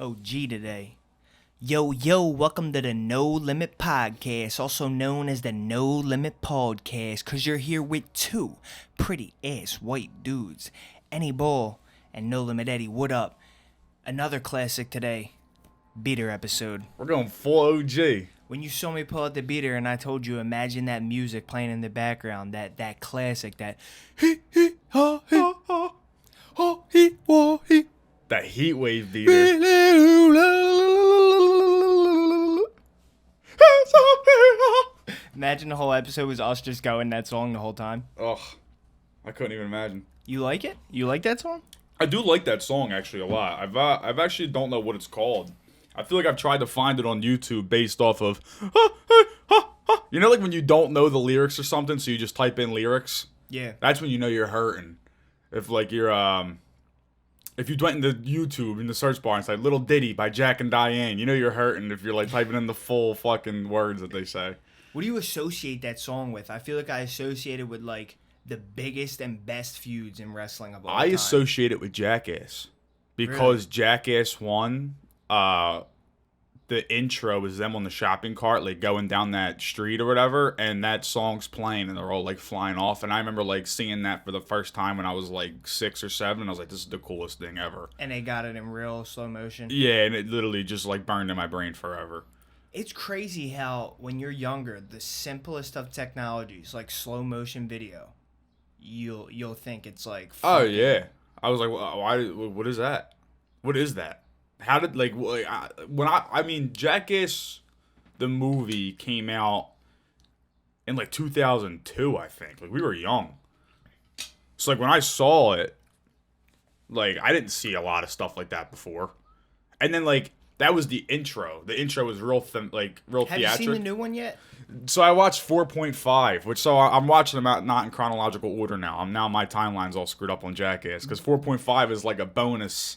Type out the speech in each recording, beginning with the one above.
OG today. Yo, welcome to the No Limit Podcast, also known as the No Limit Podcast, cause you're here with two pretty ass white dudes, Any Ball and No Limit Eddie. What up? Another classic today, beater episode. We're going full OG. When you saw me pull out the beater and I told you imagine that music playing in the background, that classic, that he ha he ha ha he wa he. That heat wave beater. Imagine the whole episode was us just going that song the whole time. Ugh, I couldn't even imagine. You like it? You like that song? I do like that song actually a lot. I've actually don't know what it's called. I feel like I've tried to find it on YouTube based off of, you know, like when you don't know the lyrics or something, so you just type in lyrics. Yeah. That's when you know you're hurting. If like you're if you went into YouTube in the search bar and it's like Little Ditty by Jack and Diane, you know you're hurting if you're like typing in the full fucking words that they say. What do you associate that song with? I feel like I associate it with like the biggest and best feuds in wrestling of all time. I associate it with Jackass because Really? Jackass 1, the intro is them on the shopping cart, like going down that street or whatever, and that song's playing and they're all like flying off. And I remember like seeing that for the first time when I was like 6 or 7. And I was like, this is the coolest thing ever. And they got it in real slow motion. Yeah, and it literally just like burned in my brain forever. It's crazy how when you're younger, the simplest of technologies, like slow motion video, you'll think it's like. Oh fucking- yeah, I was like, why? What is that? What is that? How did like when I mean Jackass, the movie came out in like 2002, I think. Like we were young, so like when I saw it, like I didn't see a lot of stuff like that before, and then like that was the intro. The intro was real real Have you theatric. seen the new one yet? So I watched 4.5, which so I'm watching them out not in chronological order now. Now my timeline's all screwed up on Jackass because 4.5 is like a bonus,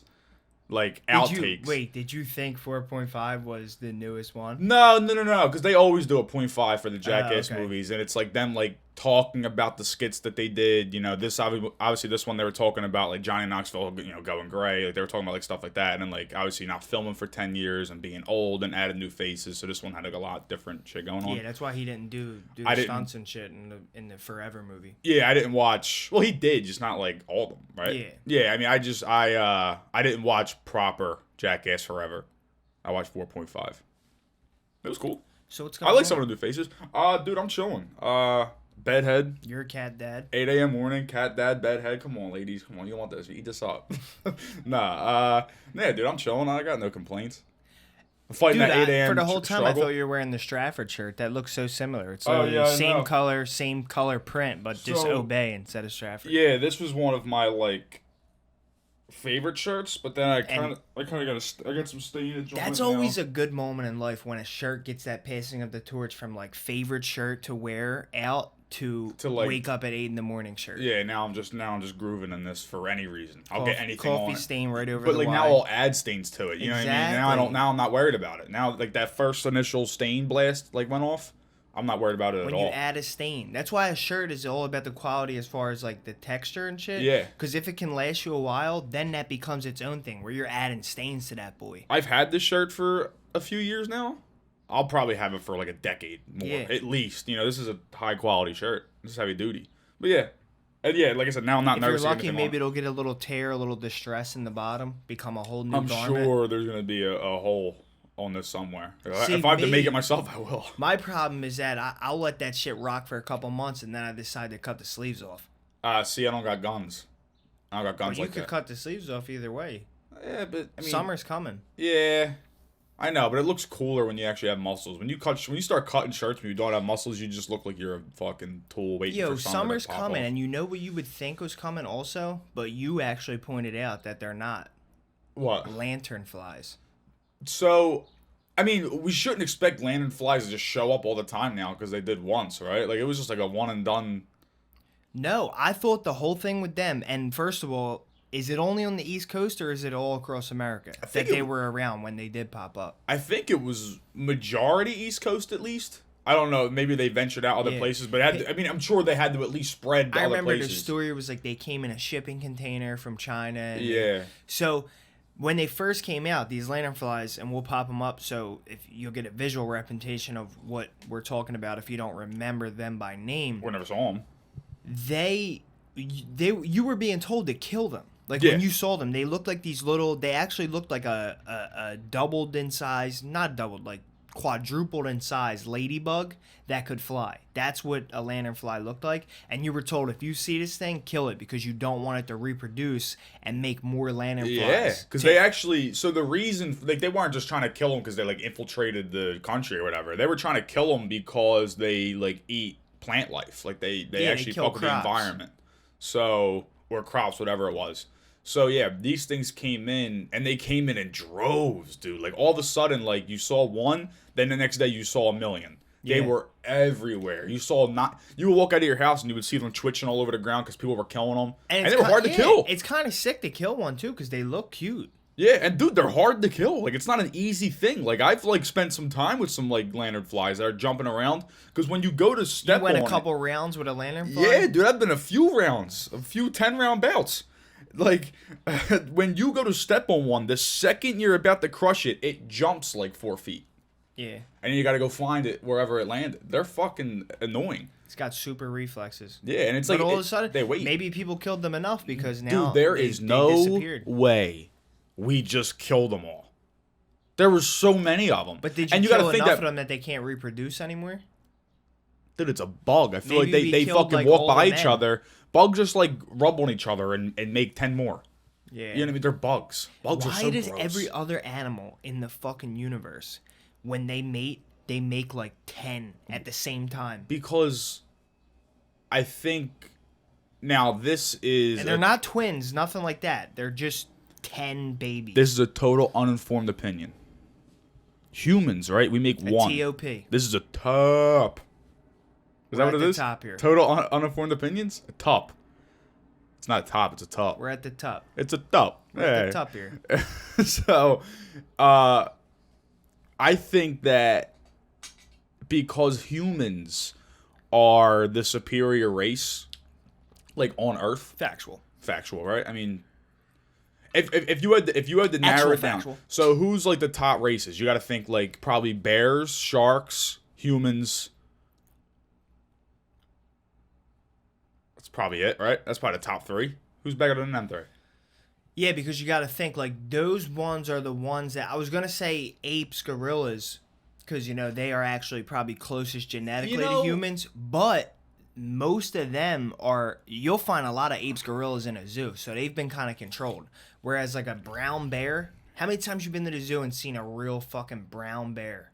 like outtakes. Did you think 4.5 was the newest one? No, because they always do a 0.5 for the Jackass okay. movies, and it's like them like talking about the skits that they did. You know, this obviously this one they were talking about like Johnny Knoxville, you know, going gray. Like they were talking about like stuff like that, and then like obviously not filming for 10 years and being old and added new faces. So this one had like a lot different shit going on. Yeah, that's why he didn't do the I didn't- stunts and shit in the Forever movie. Yeah, I didn't watch. Well, he did, just not like all of them, right? Yeah. Yeah, I mean, I didn't watch proper Jackass Forever. I watched 4.5. It was cool. So what's I going like on? some of the new faces. Dude, I'm chilling. Bedhead, You're a cat dad. 8 a.m. morning, cat dad, bedhead. Come on, ladies, come on. You want this? Eat this up. Yeah, dude, I'm chilling. I got no complaints. I'm fighting Dude, that 8 a.m. for the whole time struggle. I thought you were wearing the Stratford shirt. That looks so similar. It's Oh, yeah, I same know. color print, but just So- Obey instead of Stratford. Yeah, this was one of my like favorite shirts, but then I kind of got some stainage. That's always a good moment in life when a shirt gets that passing of the torch from like favorite shirt to wear out to like- wake up at 8 in the morning shirt. Yeah, now I'm just grooving in this for any reason. I'll get anything coffee on. stain right over But the like Y. now I'll add stains to it. You know what I mean? Exactly. Now I'm not worried about it. Now like that first initial stain blast like went off, I'm not worried about it when at you all. add a stain. That's why a shirt is all about the quality as far as like the texture and shit. Yeah. Because if it can last you a while, then that becomes its own thing where you're adding stains to that boy. I've had this shirt for a few years now. I'll probably have it for like a decade more, Yeah. at least. You know, this is a high quality shirt. This is heavy duty. But yeah. And yeah, like I said, now I'm not If you're nervous. lucky, maybe it'll get a little tear, a little distress in the bottom, become a whole new I'm garment. sure there's gonna be a hole on this somewhere. See, if I have to make me- it myself, I will. My problem is that I'll let that shit rock for a couple months and then I decide to cut the sleeves off. See, I don't got guns. I don't got Well, guns you like could that. cut the sleeves off either way. Yeah, but I mean, Summer's coming. Yeah, I know, but it looks cooler when you actually have muscles. When you start cutting shirts when you don't have muscles, you just look like you're a fucking tool waiting Yo, for summer summer's to pop coming, off. and you know what you would think was coming also, but you actually pointed out that they're not. What? Lantern flies. So, I mean, we shouldn't expect lantern flies to just show up all the time now because they did once, right? Like it was just like a one and done. No, I thought the whole thing with them, and first of all, is it only on the East Coast or is it all across America that think they it- were around when they did pop up? I think it was majority East Coast at least. I don't know. Maybe they ventured out other Yeah. places, but I mean, I'm sure they had to at least spread to I other remember places. the story was like they came in a shipping container from China. And Yeah. So when they first came out, these lanternflies, and we'll pop them up so if you'll get a visual representation of what we're talking about if you don't remember them by name. We never saw them. You were being told to kill them. Like, when you saw them, they looked like these little... They actually looked like a doubled in size... Not doubled, like quadrupled in size ladybug that could fly. That's what a lanternfly looked like. And you were told, if you see this thing, kill it because you don't want it to reproduce and make more lanternflies. Yeah, because they actually... So the reason... Like, they weren't just trying to kill them because they, like, infiltrated the country or whatever. They were trying to kill them because they, like, eat plant life. Like, they actually fuck with the environment. So... Or crops, whatever it was. So, yeah, these things came in, and they came in droves, dude. Like, all of a sudden, like, you saw one, then the next day you saw a million. They were everywhere. You would walk out of your house, and you would see them twitching all over the ground because people were killing them. And they were hard to kill. It's kind of sick to kill one, too, because they look cute. Yeah, and, dude, they're hard to kill. Like, it's not an easy thing. Like, I've, like, spent some time with some, like, lanternflies that are jumping around. Because when you go to step on... You went a couple rounds with a lanternfly? Yeah, dude, I've been a few rounds. A few 10-round bouts. Like, when you go to step on one, the second you're about to crush it, it jumps, like, 4 feet. Yeah. And you gotta go find it wherever it landed. They're fucking annoying. It's got super reflexes. Yeah, and it's like... But all of a sudden, they wait. Maybe people killed them enough because now... Dude, there is no way... We just killed them all. There were so many of them. But did you kill enough of them that they can't reproduce anymore? Dude, it's a bug. I feel like they fucking like walk by each other. Bugs just like rub on each other and make 10 more. Yeah. You know what I mean? They're bugs. Bugs are so gross. Why does every other animal in the fucking universe, when they mate, they make like 10 at the same time? Because I think... Now, this is... And they're not twins, nothing like that. They're just... 10 babies. This is a total uninformed opinion. Humans, right? We make one. TOP. This is a top. Is that what it is? Top here. Total uninformed opinions? A top. It's not a top, it's a top. We're at the top. It's a top. We're at the top here. So, I think that because humans are the superior race, like on Earth. Factual, right? I mean, if you had to narrow it down, so who's like the top races? You got to think like probably bears, sharks, humans. That's probably it, right? That's probably the top 3. Who's better than them 3? Yeah, because you got to think like those ones are the ones that I was gonna say apes, gorillas, because they are actually probably closest genetically to humans, but. Most of them are, you'll find a lot of apes, gorillas in a zoo, so they've been kind of controlled. Whereas like a brown bear, how many times you been to the zoo and seen a real fucking brown bear?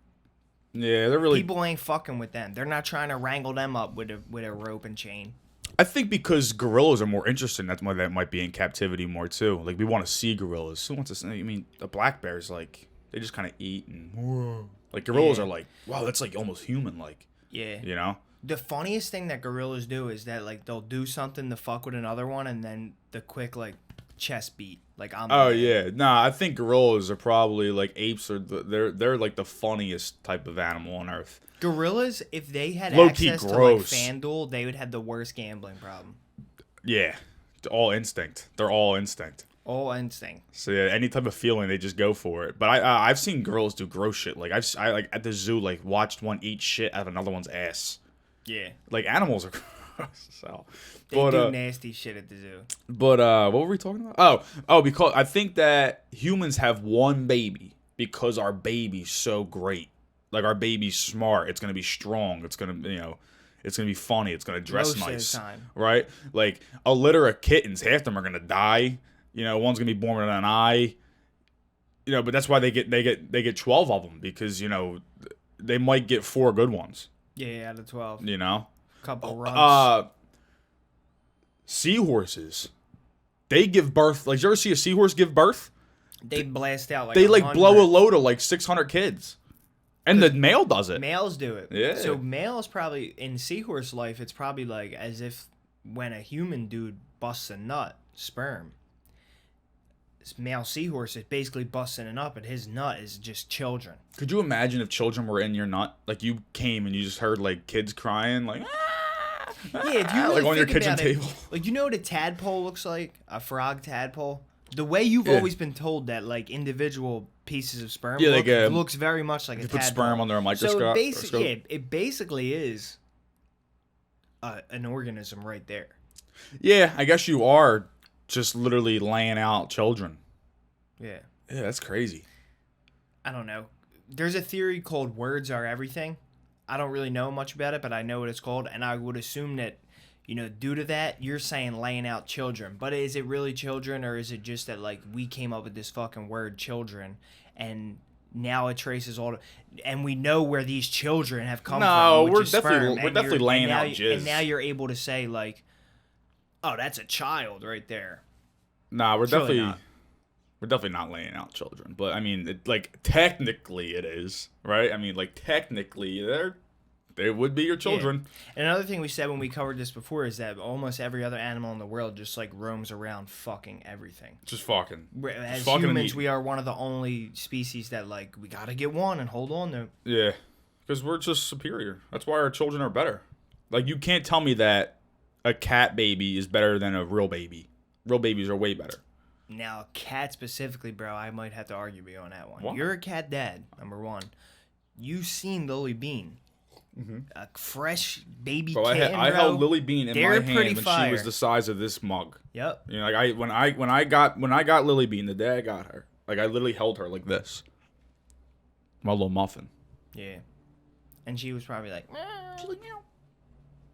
Yeah, they're really... People ain't fucking with them. They're not trying to wrangle them up with a rope and chain. I think because gorillas are more interesting, that's why that might be in captivity more too. Like, we want to see gorillas. Who wants to see? I mean, the black bears, like, they just kind of eat and... Whoa. Like, gorillas are like, wow, that's like almost human-like. Yeah. The funniest thing that gorillas do is that like they'll do something to fuck with another one and then the quick like chest beat like I'm. Oh yeah, nah. I think gorillas are probably like apes are. They're like the funniest type of animal on Earth. Gorillas, if they had low-key access gross. to like FanDuel, they would have the worst gambling problem. Yeah, all instinct. They're all instinct. All instinct. So yeah, any type of feeling, they just go for it. But I've seen gorillas do gross shit. Like I like at the zoo like watched one eat shit out of another one's ass. Yeah. Like, animals are gross. So. They do nasty shit at the zoo. But, what were we talking about? Oh, because I think that humans have one baby because our baby's so great. Like, our baby's smart. It's going to be strong. It's going to, it's going to be funny. It's going to dress nice. Most of the time. Right? Like, a litter of kittens, half them are going to die. One's going to be born with an eye. But that's why they get 12 of them because, they might get 4 good ones. Yeah, out of 12. Couple runs. Seahorses. They give birth. Like, you ever see a seahorse give birth? They blast out like They, like, blow a load of, like, 600 kids. And the male does it. Males do it. Yeah. So males probably, in seahorse life, it's probably like as if when a human dude busts a nut, sperm. This male seahorse is basically busting it up, and his nut is just children. Could you imagine if children were in your nut? Like, you came and you just heard, like, kids crying, like, yeah, if you really like on your kitchen table. Like, what a tadpole looks like? A frog tadpole? The way you've Yeah. always been told that, like, individual pieces of sperm Yeah, looks very much like a you put tadpole. sperm under a microscope. So, it basically is an organism right there. Yeah, I guess you are just literally laying out children. Yeah. Yeah, that's crazy. I don't know. There's a theory called words are everything. I don't really know much about it, but I know what it's called, and I would assume that, due to that, you're saying laying out children. But is it really children, or is it just that, like, we came up with this fucking word children, and now it traces all and we know where these children have come from. No, which we're is definitely sperm, we're definitely laying out jizz. And now you're able to say, like, oh, that's a child right there. Nah, we're It's really definitely not. we're definitely not laying out children. But I mean, technically it is, right? I mean, like technically they would be your children. Yeah. And another thing we said when we covered this before is that almost every other animal in the world just, like, roams around fucking everything. Just fucking. As fucking humans, we are one of the only species that, like, we gotta get one and hold on to. Yeah, because we're just superior. That's why our children are better. Like, you can't tell me that a cat baby is better than a real baby. Real babies are way better. Now, cat specifically, bro, I might have to argue with you on that one. What? You're a cat dad, number one. You've seen Lily Bean. Mm-hmm. A fresh baby Bro, kitten, I bro. held Lily Bean in They're my hand pretty when fire. she was the size of this mug. Yep. You know, like when I got Lily Bean, the day I got her, like I literally held her like this. My little muffin. Yeah. And she was probably like, meow. She's like, meow.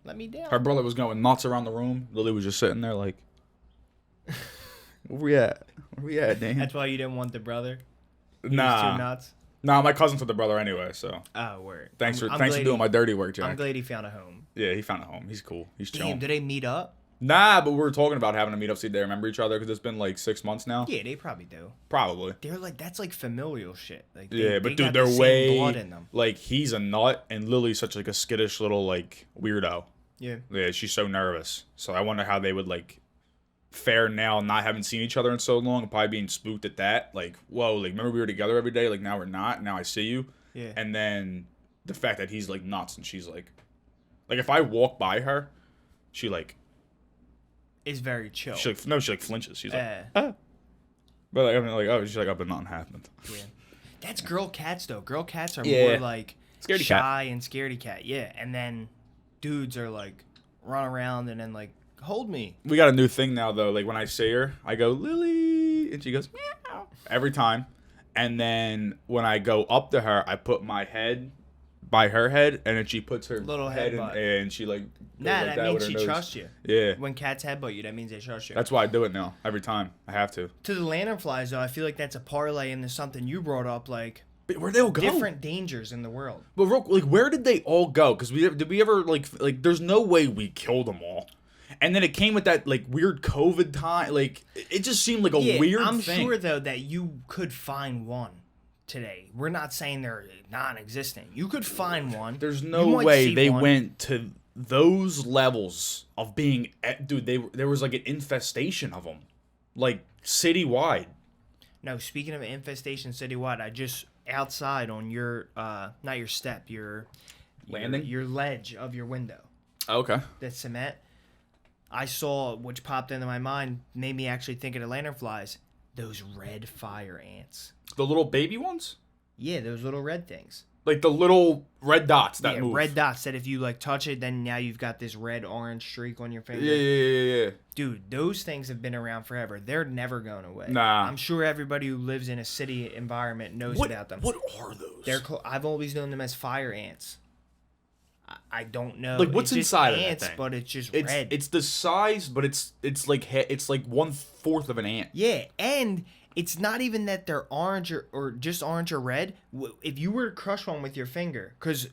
Let me down. Her brother was going nuts around the room. Lily was just sitting there like, where we at? Where we at, Dan? That's why you didn't want the brother? He was too Nah. nuts? Nah, my cousin's with the brother anyway, so. Oh, word. Thanks I'm for glad doing my dirty work, Jack. I'm glad he found a home. Yeah, he found a home. He's cool. He's Damn, chilling. did they meet up? Nah, but we were talking about having to meet up, see if they remember each other, because it's been like 6 months now. Yeah, they probably do. Probably. They're like, that's like familial shit. Like, Yeah, but they dude, got they're the same way blood in them. like he's a nut, and Lily's such like a skittish little like weirdo. Yeah. Yeah, she's so nervous. So I wonder how they would like fare now, not having seen each other in so long, and probably being spooked at that. Like, whoa, like remember we were together every day, like now we're not. Now I see you. Yeah. And then the fact that he's like nuts, and she's like if I walk by her, she like Is very chill. she like flinches. She's like, Ah. but like, I mean, like oh, she's like, oh, but nothing happened. Yeah. That's girl cats though. Girl cats are Yeah. more like Scaredy shy and scaredy cat. Yeah. And then dudes are like run around and then like hold me. We got a new thing now though. Like when I see her, I go Lily, and she goes meow every time. And then when I go up to her, I put my head by her head, and then she puts her Little head in, headbutt. and she like goes Nah, like that means with her she nose. trusts you. Yeah, When cats headbutt you, that means they trust you. that's why I do it now every time. I have to. To the lanternflies though, I feel like that's a parlay into something you brought up, like But where they all go? different dangers in the world. But like, where did they all go? Because did we ever like? There's no way we killed them all. And then it came with that like weird COVID time. Like it just seemed like a weird I'm thing. sure though that you could find one today. We're not saying they're non-existent. You could find one. There's You no might way see they one. went to those levels of being, dude. There was like an infestation of them, like citywide. No, speaking of infestation citywide, I just outside on your not your step, your Landing? your ledge of your window. Okay. That cement. I saw, which popped into my mind, made me actually think of the lanternflies. Those red fire ants. The little baby ones, Yeah, those little red things. like the little red dots that Yeah, move. red dots that if you like touch it, then now you've got this red orange streak on your finger. Yeah. Dude, those things have been around forever. They're never going away. Nah. I'm sure everybody who lives in a city environment knows about them. What are those? I've always known them as fire ants. I don't know. Like, what's It's just inside of that ants, thing? but it's just It's red. it's the size, but it's like 1/4 of an ant. Yeah, and it's not even that they're orange or just orange or red. If you were to crush one with your finger, because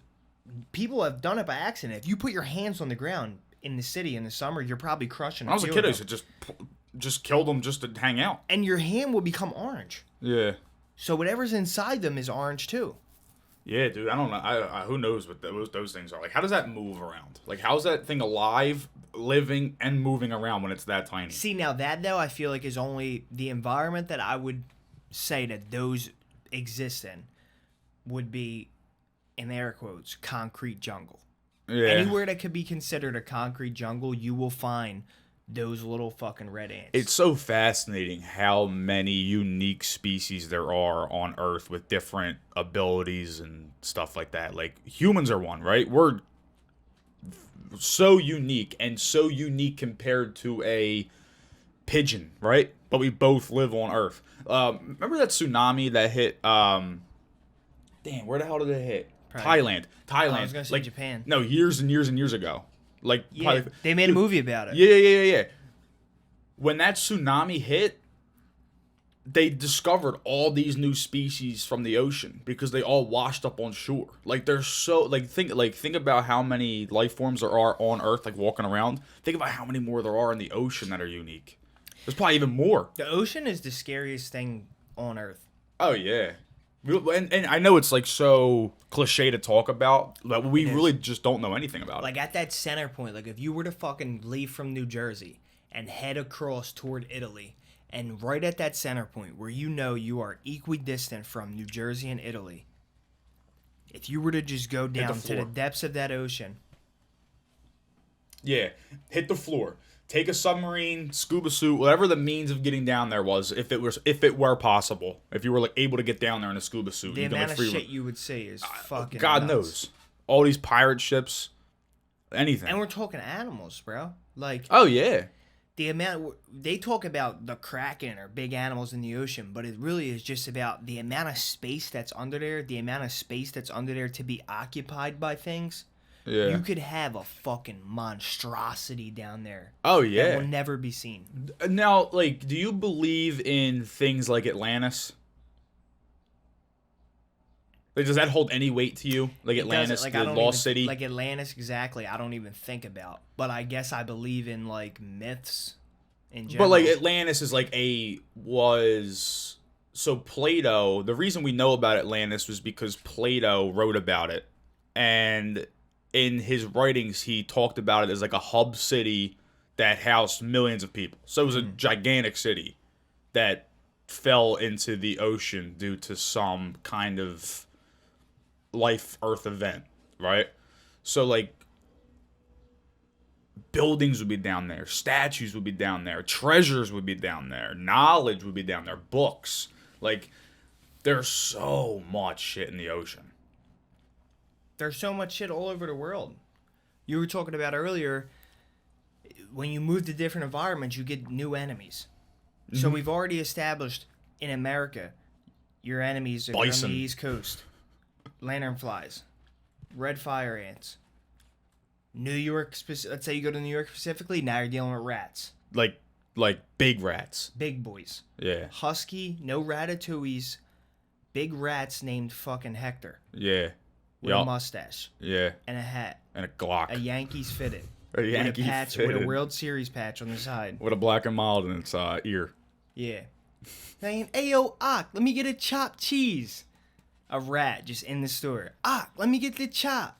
people have done it by accident. If you put your hands on the ground in the city in the summer, you're probably crushing. When I was a few kid, I of used them. to just kill them just to hang out. And your hand will become orange. Yeah. So whatever's inside them is orange too. Yeah, dude. I don't know. I who knows what those things are like? How does that move around? Like, how's that thing alive, living, and moving around when it's that tiny? See, now that though, I feel like is only the environment that I would say that those exist in would be, in air quotes, concrete jungle. Yeah. Anywhere that could be considered a concrete jungle, you will find those little fucking red ants. It's so fascinating how many unique species there are on Earth with different abilities and stuff like that. Like, humans are one, right? We're so unique, and so unique compared to a pigeon, right? But we both live on Earth. Remember that tsunami that hit, damn, where the hell did it hit? Probably. Thailand. I was going to say Japan. No, years and years and years ago. Like, Yeah, probably, they made a movie about it. Yeah. When that tsunami hit, they discovered all these new species from the ocean because they all washed up on shore. Like, they're so, think about how many life forms there are on Earth, like walking around. Think about how many more there are in the ocean that are unique. There's probably even more. The ocean is the scariest thing on Earth. Oh yeah. And I know it's like so cliche to talk about, but we really just don't know anything about it. Like at that center point, like if you were to fucking leave from New Jersey and head across toward Italy, and right at that center point where you know you are equidistant from New Jersey and Italy, if you were to just go down to the depths of that ocean. Yeah, hit the floor. Take a submarine, scuba suit, whatever the means of getting down there was, if it were possible, if you were like able to get down there in a scuba suit. The amount of shit you would see is fucking God nuts. knows. All these pirate ships, anything. And we're talking animals, bro. Like, oh yeah, the amount they talk about the kraken or big animals in the ocean, but it really is just about the amount of space that's under there, the amount of space that's under there to be occupied by things. yeah. You could have a fucking monstrosity down there. Oh yeah, that will never be seen. Now, like, do you believe in things like Atlantis? Like, does that hold any weight to you? Like Atlantis, like, the lost city? Like Atlantis, exactly. I don't even think about. But I guess I believe in, like, myths in general. But, like, Atlantis is, like, So, Plato, the reason we know about Atlantis was because Plato wrote about it. And in his writings, he talked about it as, like, a hub city that housed millions of people. So, it was a gigantic city that fell into the ocean due to some kind of life Earth event, right? So, like, buildings would be down there, statues would be down there, treasures would be down there, knowledge would be down there, books. Like, there's so much shit in the ocean. There's so much shit all over the world. You were talking about earlier, when you move to different environments, you get new enemies. Mm-hmm. So we've already established in America, your enemies are bison. On the East Coast. Lanternflies, red fire ants. New York, let's say you go to New York specifically, now you're dealing with rats. Like big rats. Big boys. Yeah. Husky, no ratatouilles, big rats named fucking Hector. Yeah. With a mustache. Yeah. And a hat. And a Glock. A Yankees fitted. A Yankees with a patch, fitted. with a World Series patch on the side. With a black and mild in its ear. Yeah. Saying, hey yo, Ock, let me get a chopped cheese. A rat just in the store. Ock, let me get the chop.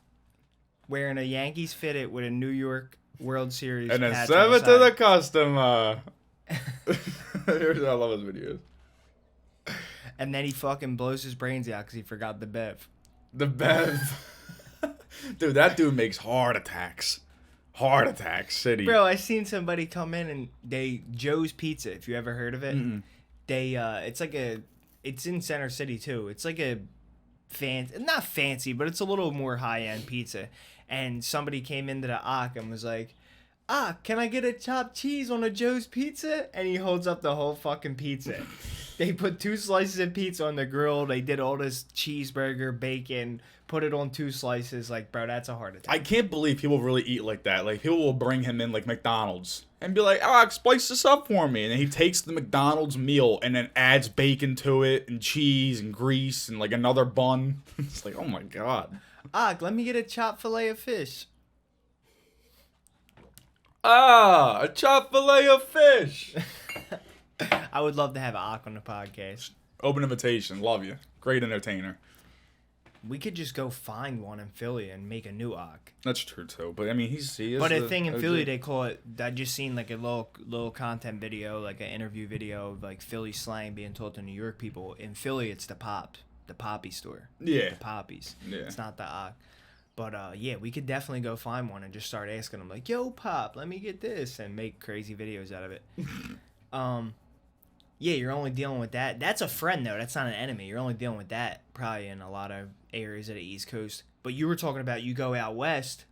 Wearing a Yankees fitted with a New York World Series and patch then on the serve it side. to the customer. I love his videos. And then he fucking blows his brains out because he forgot the bev. The bev. Dude, that dude makes heart attacks. Heart attacks city. Bro, I seen somebody come in and Joe's Pizza, if you ever heard of it. Mm-mm. It's in Center City too. It's like a not fancy, but it's a little more high-end pizza. And somebody came into the Ock and was like, can I get a chopped cheese on a Joe's Pizza? And he holds up the whole fucking pizza. They put 2 slices of pizza on the grill. They did all this cheeseburger, bacon, put it on 2 slices. Like, bro, that's a heart attack. I can't believe people really eat like that. Like, people will bring him in like McDonald's and be like, spice this up for me. And then he takes the McDonald's meal and then adds bacon to it and cheese and grease and like another bun. It's like, oh my God. Let me get a chopped fillet of fish. A chopped fillet of fish. I would love to have Ock on the podcast. Open invitation. Love you. Great entertainer. We could just go find one in Philly and make a new Ock. That's true too. But I mean, he is. But a thing in Philly, they call it. I just seen like a little content video, like an interview video of like Philly slang being told to New York people. In Philly, it's the poppy store. Yeah. The poppies. Yeah. It's not the Ock. But yeah, we could definitely go find one and just start asking them like, "Yo, Pop, let me get this," and make crazy videos out of it. Yeah, you're only dealing with that. That's a friend though. That's not an enemy. You're only dealing with that probably in a lot of areas of the East Coast. But you were talking about you go out west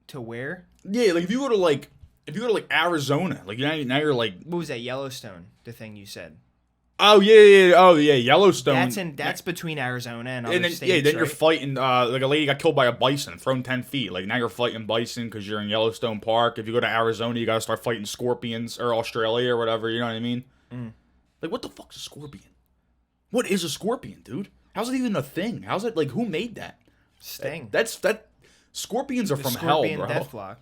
to where? Yeah, like if you go to Arizona, like now you're like, What was that, Yellowstone? The thing you said. oh yeah, Yellowstone. That's between Arizona and other and then, states. yeah, then right? you're fighting like a lady got killed by a bison, thrown 10 feet. Like now you're fighting bison because you're in Yellowstone Park. If you go to Arizona, you gotta start fighting scorpions, or Australia or whatever. You know what I mean? Like what the fuck's a scorpion? What is a scorpion, dude? How's it even a thing? How's it like? Who made that? Sting. That scorpions are The from Scorpion hell, bro. Deathlock.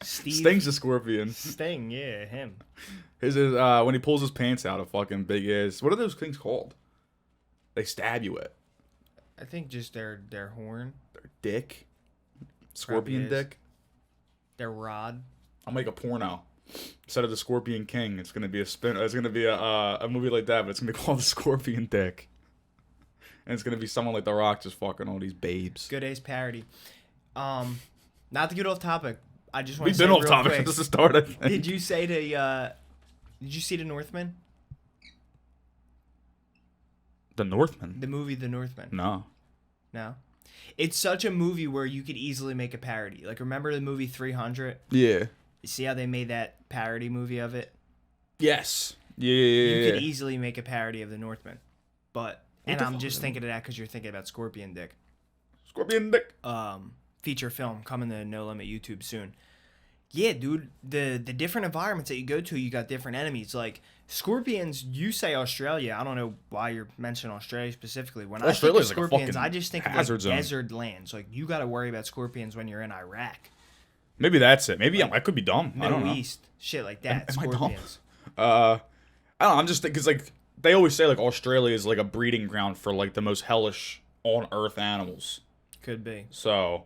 Steve Sting's a scorpion. Sting, yeah, him. His is when he pulls his pants out, a fucking big ass. What are those things called? They stab you with. I think just their horn, Their dick. Scorpion Probably is. dick. their rod. I'll make a porno. Instead of the Scorpion King, it's gonna be a spin. It's gonna be a movie like that, but it's gonna be called The Scorpion Dick. And it's gonna be someone like The Rock just fucking all these babes. Good ass parody. Not to get off topic, I just want We've to say been off real topic quick, since the start. I think. Did you say the? Did you see The Northman? The Northman? The movie The Northman. No. No. It's such a movie where you could easily make a parody. Like, remember the movie 300? Yeah. You see how they made that parody movie of it? Yes. Yeah. You could easily make a parody of The Northman. But, and the I'm fuck just is thinking of that because you're thinking about Scorpion Dick. Scorpion Dick. Feature film coming to No Limit YouTube soon. Yeah, dude, the different environments that you go to, you got different enemies. Like, scorpions, you say Australia. I don't know why you're mentioning Australia specifically. When Australia's I think like of a scorpions, fucking I just think of hazard like zone. desert lands. Like, you got to worry about scorpions when you're in Iraq. Maybe that's it. Maybe I could be dumb. I don't Middle know. East. Shit like that. Am I dumb? Scorpions. I don't know. I'm just because like they always say like Australia is like a breeding ground for like the most hellish on earth animals. Could be. So,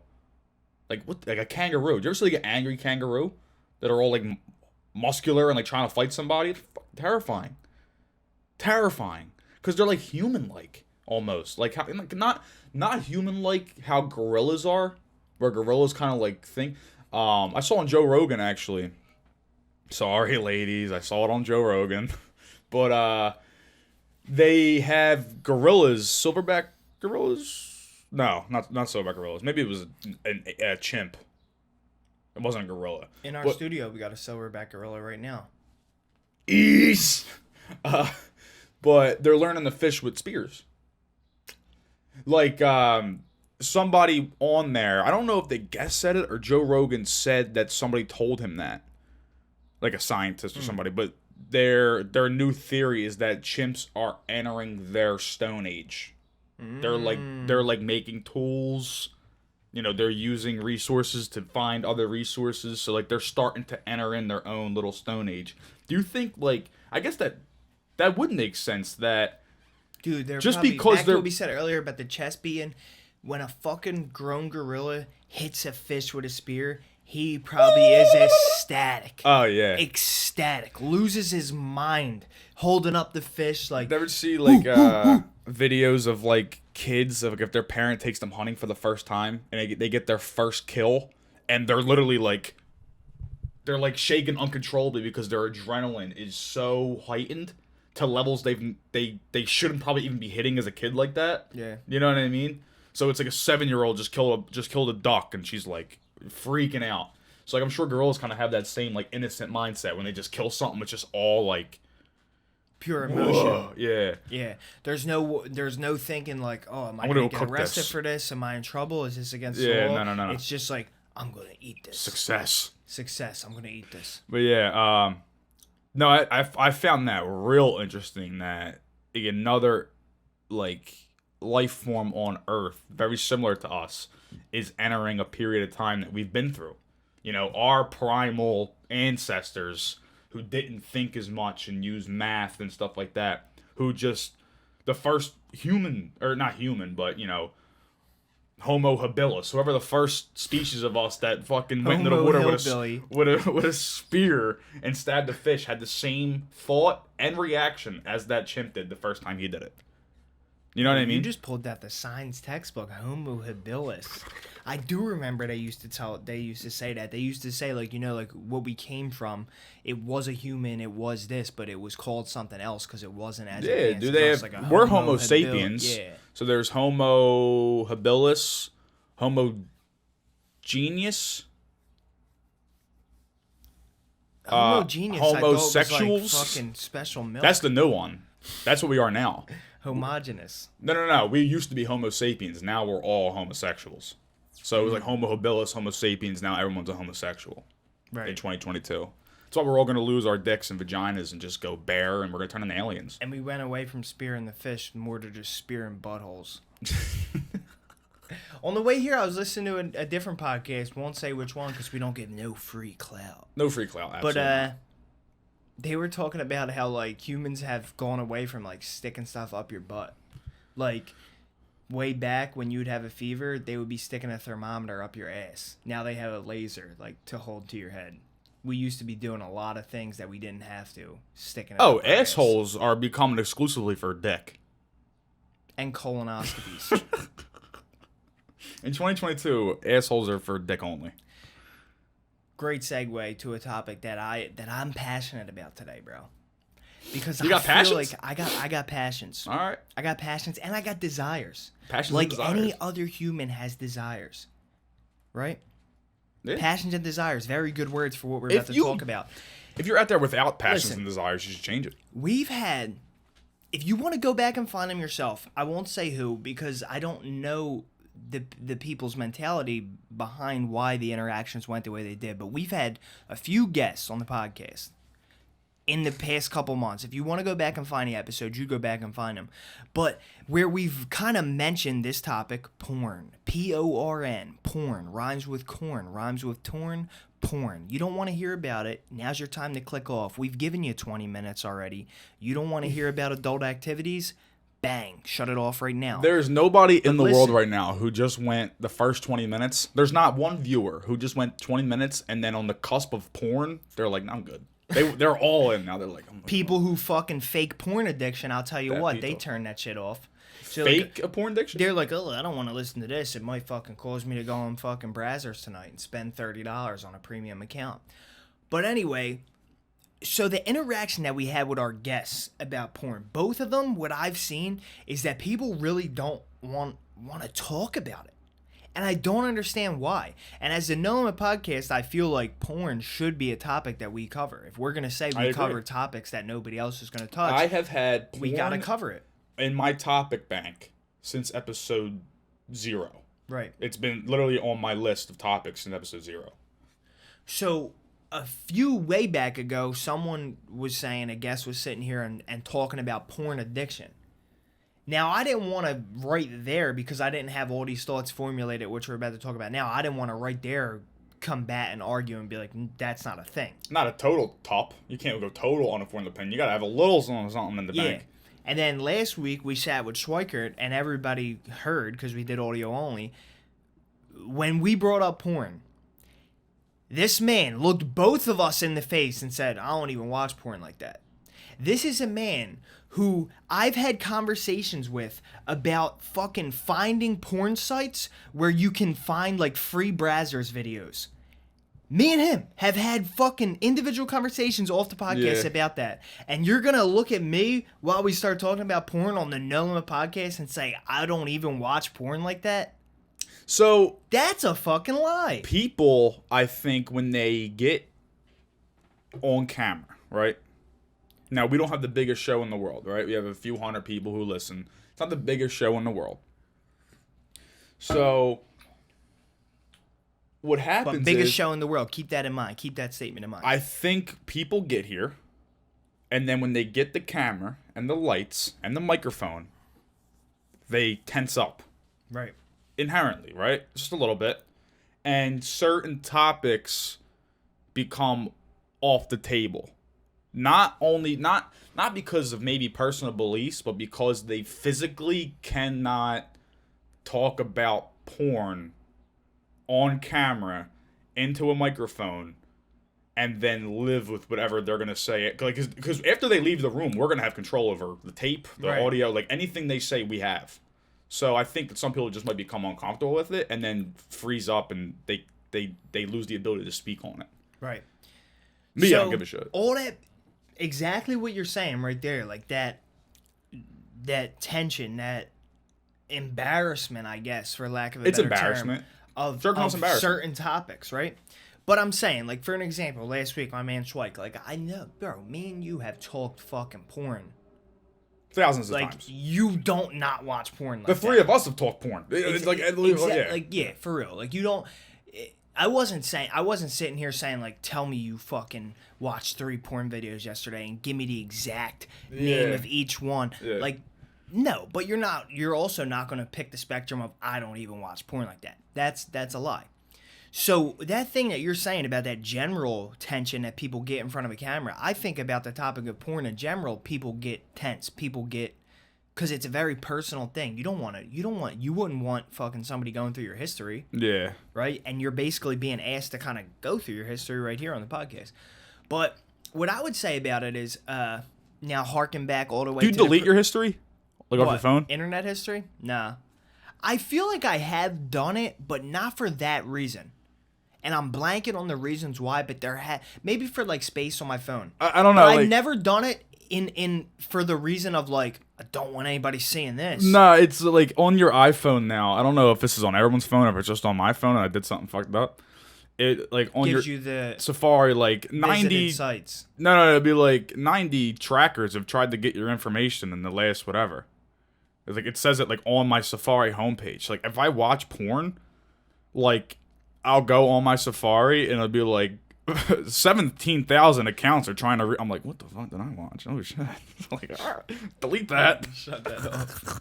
like what? Like a kangaroo. Do you ever see like an angry kangaroo that are all like muscular and like trying to fight somebody? It's terrifying. Terrifying. Because they're like human-like almost. Like how like, not human-like how gorillas are, where gorillas kind of like think. I saw on Joe Rogan actually. Sorry, ladies, I saw it on Joe Rogan, but they have gorillas, silverback gorillas. No, not silverback gorillas. Maybe it was a chimp. It wasn't a gorilla. In our studio, we got a silverback gorilla right now. Ease. But they're learning to fish with spears. Like somebody on there, I don't know if they guest said it or Joe Rogan said that somebody told him that, like a scientist or somebody. But their new theory is that chimps are entering their Stone Age. They're like making tools. You know, they're using resources to find other resources. So like they're starting to enter in their own little Stone Age. Do you think like I guess that would make sense that Dude, they're just probably, because back they're to what we said earlier about the chest being, when a fucking grown gorilla hits a fish with a spear, he probably is ecstatic. Oh yeah. Ecstatic. Loses his mind. Holding up the fish like... Never see like videos of like kids of like, if their parent takes them hunting for the first time and they get their first kill and they're literally like they're like shaking uncontrollably because their adrenaline is so heightened to levels they shouldn't probably even be hitting as a kid like that. Yeah. You know what I mean? So it's like a 7-year-old just killed a duck and she's like freaking out. So like I'm sure girls kind of have that same like innocent mindset when they just kill something. It's just all like pure emotion. whoa, yeah. Yeah. There's no thinking like, oh, am I I'm going gonna to go get cook arrested this. for this? Am I in trouble? Is this against Yeah, the law? no. It's just like, I'm going to eat this. Success. Success. I'm going to eat this. But yeah, no, I found that real interesting that another like life form on Earth, very similar to us, is entering a period of time that we've been through. You know, our primal ancestors who didn't think as much and use math and stuff like that, who just the first human or not human, but you know, Homo habilis, whoever the first species of us that fucking went into the Homo water hillbilly. with a spear and stabbed a fish had the same thought and reaction as that chimp did the first time he did it. You know what I mean? You just pulled out the science textbook, Homo habilis. I do remember they used to say that. They used to say, like, you know, like, what we came from, it was a human, it was this, but it was called something else because it wasn't as advanced. Do they have, like a we're Homo sapiens. Yeah. So there's Homo habilis, Homo genius, Homogeneous, I thought homosexuals. was like fucking special milk. That's the new one. That's what we are now. Homogenous. No. We used to be Homo sapiens. Now we're all homosexuals. So it was like Homo habilis, Homo sapiens. Now everyone's a homosexual. Right. In 2022. That's why we're all going to lose our dicks and vaginas and just go bare, and we're going to turn into aliens. And we went away from spearing the fish more to just spearing buttholes. On the way here, I was listening to a different podcast. Won't say which one because we don't get no free clout. No free clout, absolutely. But they were talking about how, like, humans have gone away from, like, sticking stuff up your butt. Like, way back when you would have a fever, they would be sticking a thermometer up your ass. Now they have a laser, like, to hold to your head. We used to be doing a lot of things that we didn't have to. Sticking it up our assholes ass. are becoming exclusively for dick. And colonoscopies. In 2022, assholes are for dick only. Great segue to a topic that I'm passionate about today, bro. Because you got feel passions? like I got passions. All right. I got passions and I got desires. Passions like and desires. any other human has desires, right? Yeah. Passions and desires, very good words for what we're about to talk about. If you're out there without passions Listen, and desires, you should change it. We've had, if you want to go back and find them yourself, I won't say who because I don't know the people's mentality behind why the interactions went the way they did. But we've had a few guests on the podcast in the past couple months. If you want to go back and find the episodes, you go back and find them. But where we've kind of mentioned this topic, porn, P-O-R-N, porn, rhymes with corn, rhymes with torn, porn. You don't want to hear about it. Now's your time to click off. We've given you 20 minutes already. You don't want to hear about adult activities? Bang, shut it off right now. There's nobody in the world right now who just went the first 20 minutes. There's not one viewer who just went 20 minutes and then on the cusp of porn, they're like, no, I'm good. They're all in now. They're like, oh my people God. who fucking fake porn addiction, I'll tell you Bad what, people. they turn that shit off. So Fake like, a porn addiction? they're like, oh, I don't want to listen to this. It might fucking cause me to go on fucking Brazzers tonight and spend $30 on a premium account. But anyway, so the interaction that we had with our guests about porn, both of them, what I've seen is that people really don't want to talk about it. And I don't understand why. And as a No Limit podcast, I feel like porn should be a topic that we cover. If we're going to say we cover topics that nobody else is going to touch, I have had porn we got to cover it. in my topic bank since episode 0. Right. It's been literally on my list of topics since episode 0. So a few way back ago, someone was saying, a guest was sitting here and talking about porn addiction. Now, I didn't want to right there because I didn't have all these thoughts formulated, which we're about to talk about now. I didn't want to right there combat and argue and be like, that's not a thing. Not a total top. You can't go total on a foreign opinion. You got to have a little something in the bank. And then last week we sat with Schweikert and everybody heard, because we did audio only, when we brought up porn, this man looked both of us in the face and said, I don't even watch porn like that. This is a man who I've had conversations with about fucking finding porn sites where you can find like free Brazzers videos. Me and him have had fucking individual conversations off the podcast about that. And you're going to look at me while we start talking about porn on the No Limit podcast and say, I don't even watch porn like that? So that's a fucking lie. People, I think, when they get on camera, right? Now, we don't have the biggest show in the world, right? We have a few hundred people who listen. It's not the biggest show in the world. So what happens but biggest show in the world. Keep that in mind. Keep that statement in mind. I think people get here, and then when they get the camera and the lights and the microphone, they tense up. Right. Inherently, right? Just a little bit. And certain topics become off the table. Not because of maybe personal beliefs, but because they physically cannot talk about porn on camera into a microphone and then live with whatever they're gonna say. Because after they leave the room, we're gonna have control over the tape, the audio, like anything they say, we have. So I think that some people just might become uncomfortable with it and then freeze up, and they lose the ability to speak on it. Right. Me, I don't give a shit. All that, exactly what you're saying right there, like that tension, that embarrassment, I guess, for lack of a better term, of certain topics, right? But I'm saying, like, for an example, last week, my man Schweik, like, I know, bro, me and you have talked fucking porn. Thousands of times. Like, you don't not watch porn like the three of us have talked porn. It's like, yeah, for real. Like, you don't... I wasn't sitting here saying, like, tell me you fucking watched 3 porn videos yesterday and give me the exact name of each one. Yeah. Like, no, but you're also not going to pick the spectrum of, I don't even watch porn like that. That's a lie. So that thing that you're saying about that general tension that people get in front of a camera, I think about the topic of porn in general, people get tense. People get, because it's a very personal thing. You wouldn't want fucking somebody going through your history. Yeah. Right? And you're basically being asked to kind of go through your history right here on the podcast. But what I would say about it is, now harken back all the way to... Do you delete your history? Like off your phone? Internet history? Nah. I feel like I have done it, but not for that reason. And I'm blanking on the reasons why, but maybe for like space on my phone. I don't know. But I've never done it in for the reason of like, I don't want anybody seeing this. Nah, it's like on your iPhone now. I don't know if this is on everyone's phone or if it's just on my phone and I did something fucked up. It like on gives your you the Safari like 90 sites. No, it'd be like 90 trackers have tried to get your information in the last whatever. It's like it says it like on my Safari homepage. Like if I watch porn, like I'll go on my Safari and it'll be like 17,000 accounts are trying to I'm like, what the fuck did I watch? Oh shit. Like, delete that. Shut that off.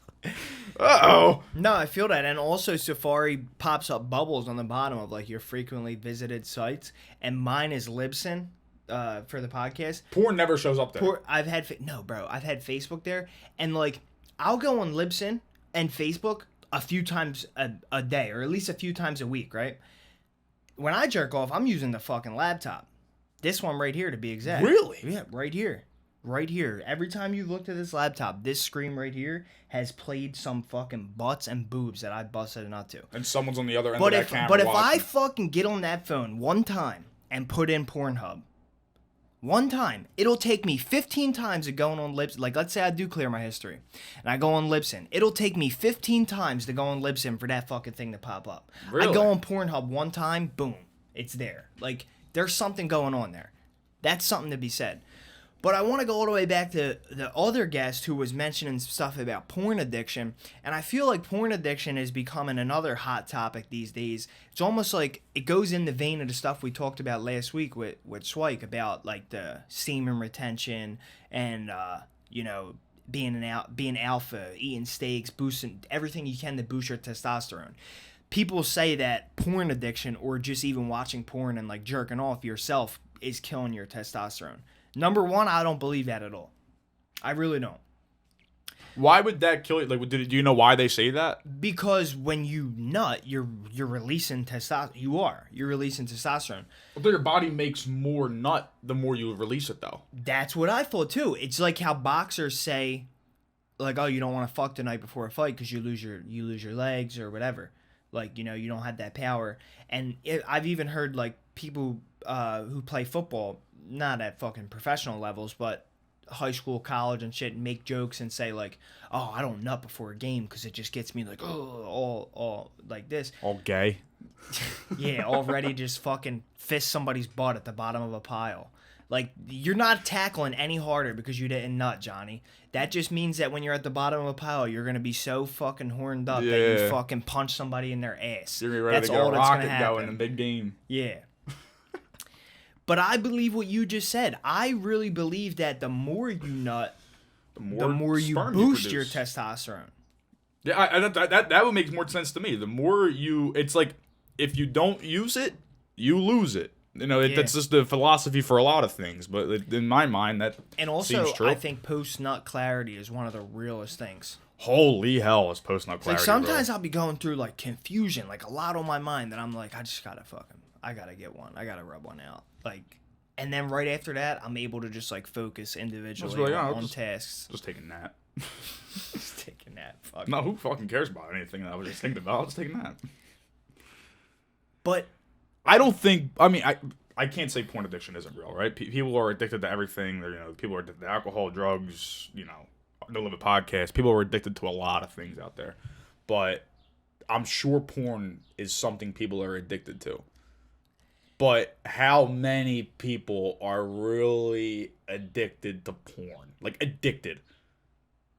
Uh-oh. No, I feel that. And also Safari pops up bubbles on the bottom of like your frequently visited sites. And mine is Libsyn for the podcast. Porn never shows up there. I've had Facebook there. And like I'll go on Libsyn and Facebook a few times a day, or at least a few times a week, right? When I jerk off, I'm using the fucking laptop. This one right here, to be exact. Really? Yeah, right here. Right here. Every time you've looked at this laptop, this screen right here has played some fucking butts and boobs that I busted a nut to. And someone's on the other end of that camera. But if I fucking get on that phone one time and put in Pornhub, one time, it'll take me 15 times of going on Libsyn. Like, let's say I do clear my history, and I go on Libsyn. It'll take me 15 times to go on Libsyn for that fucking thing to pop up. Really? I go on Pornhub one time, boom, it's there. Like, there's something going on there. That's something to be said. But I want to go all the way back to the other guest who was mentioning stuff about porn addiction. And I feel like porn addiction is becoming another hot topic these days. It's almost like it goes in the vein of the stuff we talked about last week with Schweik about like the semen retention and, being alpha, eating steaks, boosting everything you can to boost your testosterone. People say that porn addiction or just even watching porn and like jerking off yourself is killing your testosterone. Number one, I don't believe that at all. I really don't. Why would that kill you? Like, do you know why they say that? Because when you nut, you're releasing testosterone. You're releasing testosterone. But your body makes more nut the more you release it, though. That's what I thought too. It's like how boxers say, like, oh, you don't want to fuck the night before a fight because you lose your legs or whatever. Like, you don't have that power. And I've even heard like people who play football, not at fucking professional levels, but high school, college and shit, make jokes and say like, oh, I don't nut before a game because it just gets me like, oh, all like this. All gay. Yeah, already just fucking fist somebody's butt at the bottom of a pile. Like, you're not tackling any harder because you didn't nut, Johnny. That just means that when you're at the bottom of a pile, you're going to be so fucking horned up that you fucking punch somebody in their ass. You're ready That's to get all a that's rocket gonna happen. going in a big game. Yeah. But I believe what you just said. I really believe that the more you nut, the more you boost your testosterone. Yeah, that would make more sense to me. The more it's like, if you don't use it, you lose it. That's just the philosophy for a lot of things. But in my mind, that and also, seems true. I think post-nut clarity is one of the realest things. Holy hell is post-nut clarity. Like, sometimes I'll be going through, like, confusion, like, a lot on my mind that I'm like, I gotta get one. I gotta rub one out. Like, And then right after that, I'm able to just like focus individually really, on tasks. Just take a nap. Just take a nap. Fuck No, it. who fucking cares about anything that I was just thinking about? Just take a nap. But I don't think. I mean, I can't say porn addiction isn't real, right? People are addicted to everything. People are addicted to alcohol, drugs. No Limit podcast. People are addicted to a lot of things out there, but I'm sure porn is something people are addicted to. But how many people are really addicted to porn? Like, addicted.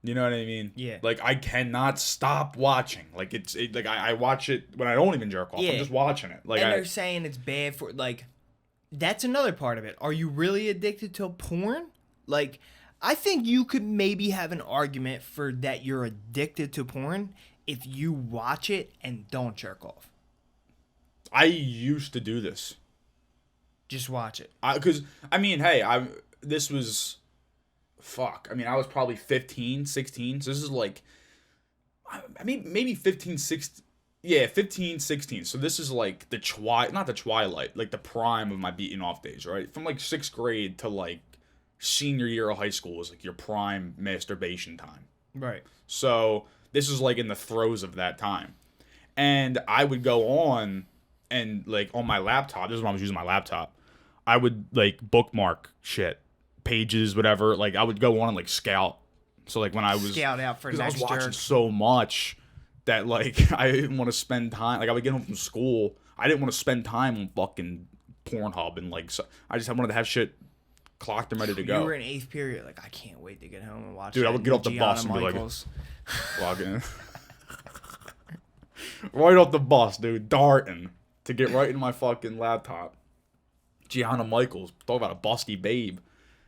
You know what I mean? Yeah. Like, I cannot stop watching. Like, I watch it when I don't even jerk off. Yeah. I'm just watching it. Like, and they're saying it's bad for, like, that's another part of it. Are you really addicted to porn? Like, I think you could maybe have an argument for that you're addicted to porn if you watch it and don't jerk off. I used to do this. Just watch it. Because, I mean, hey, this was, fuck. I mean, I was probably 15, 16. So this is like, I mean, maybe 15, 16. Yeah, 15, 16. So this is like not the twilight, like the prime of my beating off days, right? From like 6th grade to like senior year of high school was like your prime masturbation time. Right. So this is like in the throes of that time. And I would go on and like on my laptop, this is when I was using my laptop, I would like bookmark shit, pages, whatever. Like I would go on and like scout. So like when I was scout out for next I was watching jerk. so much that like I didn't want to spend time. Like I would get home from school, I didn't want to spend time on fucking Pornhub and like I just wanted to have shit clocked and ready to go. You were in 8th period, like I can't wait to get home and watch. Dude, I would get off the Gianna bus and Michaels. be like, log in. Right off the bus, dude, darting to get right in my fucking laptop. Gianna Michaels, talk about a busty babe.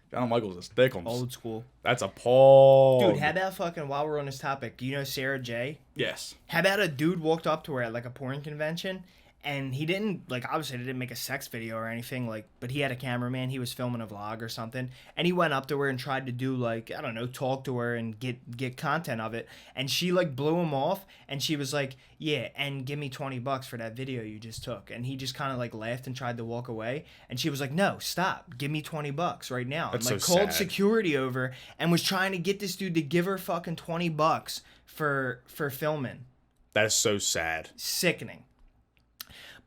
Gianna Michaels is thick. Old school. That's a Paul. Dude, how about fucking, while we're on this topic, you know Sarah J? Yes. How about a dude walked up to her at like a porn convention, and he didn't, like, obviously he didn't make a sex video or anything, like, but he had a cameraman, he was filming a vlog or something, and he went up to her and tried to do, like, I don't know, talk to her and get content of it, and she, like, blew him off, and she was like, yeah, and give me $20 for that video you just took, and he just kind of, like, laughed and tried to walk away, and she was like, no, stop, give me $20 right now, That's and, like, so called sad. security over, and was trying to get this dude to give her fucking $20 for filming. That is so sad. Sickening.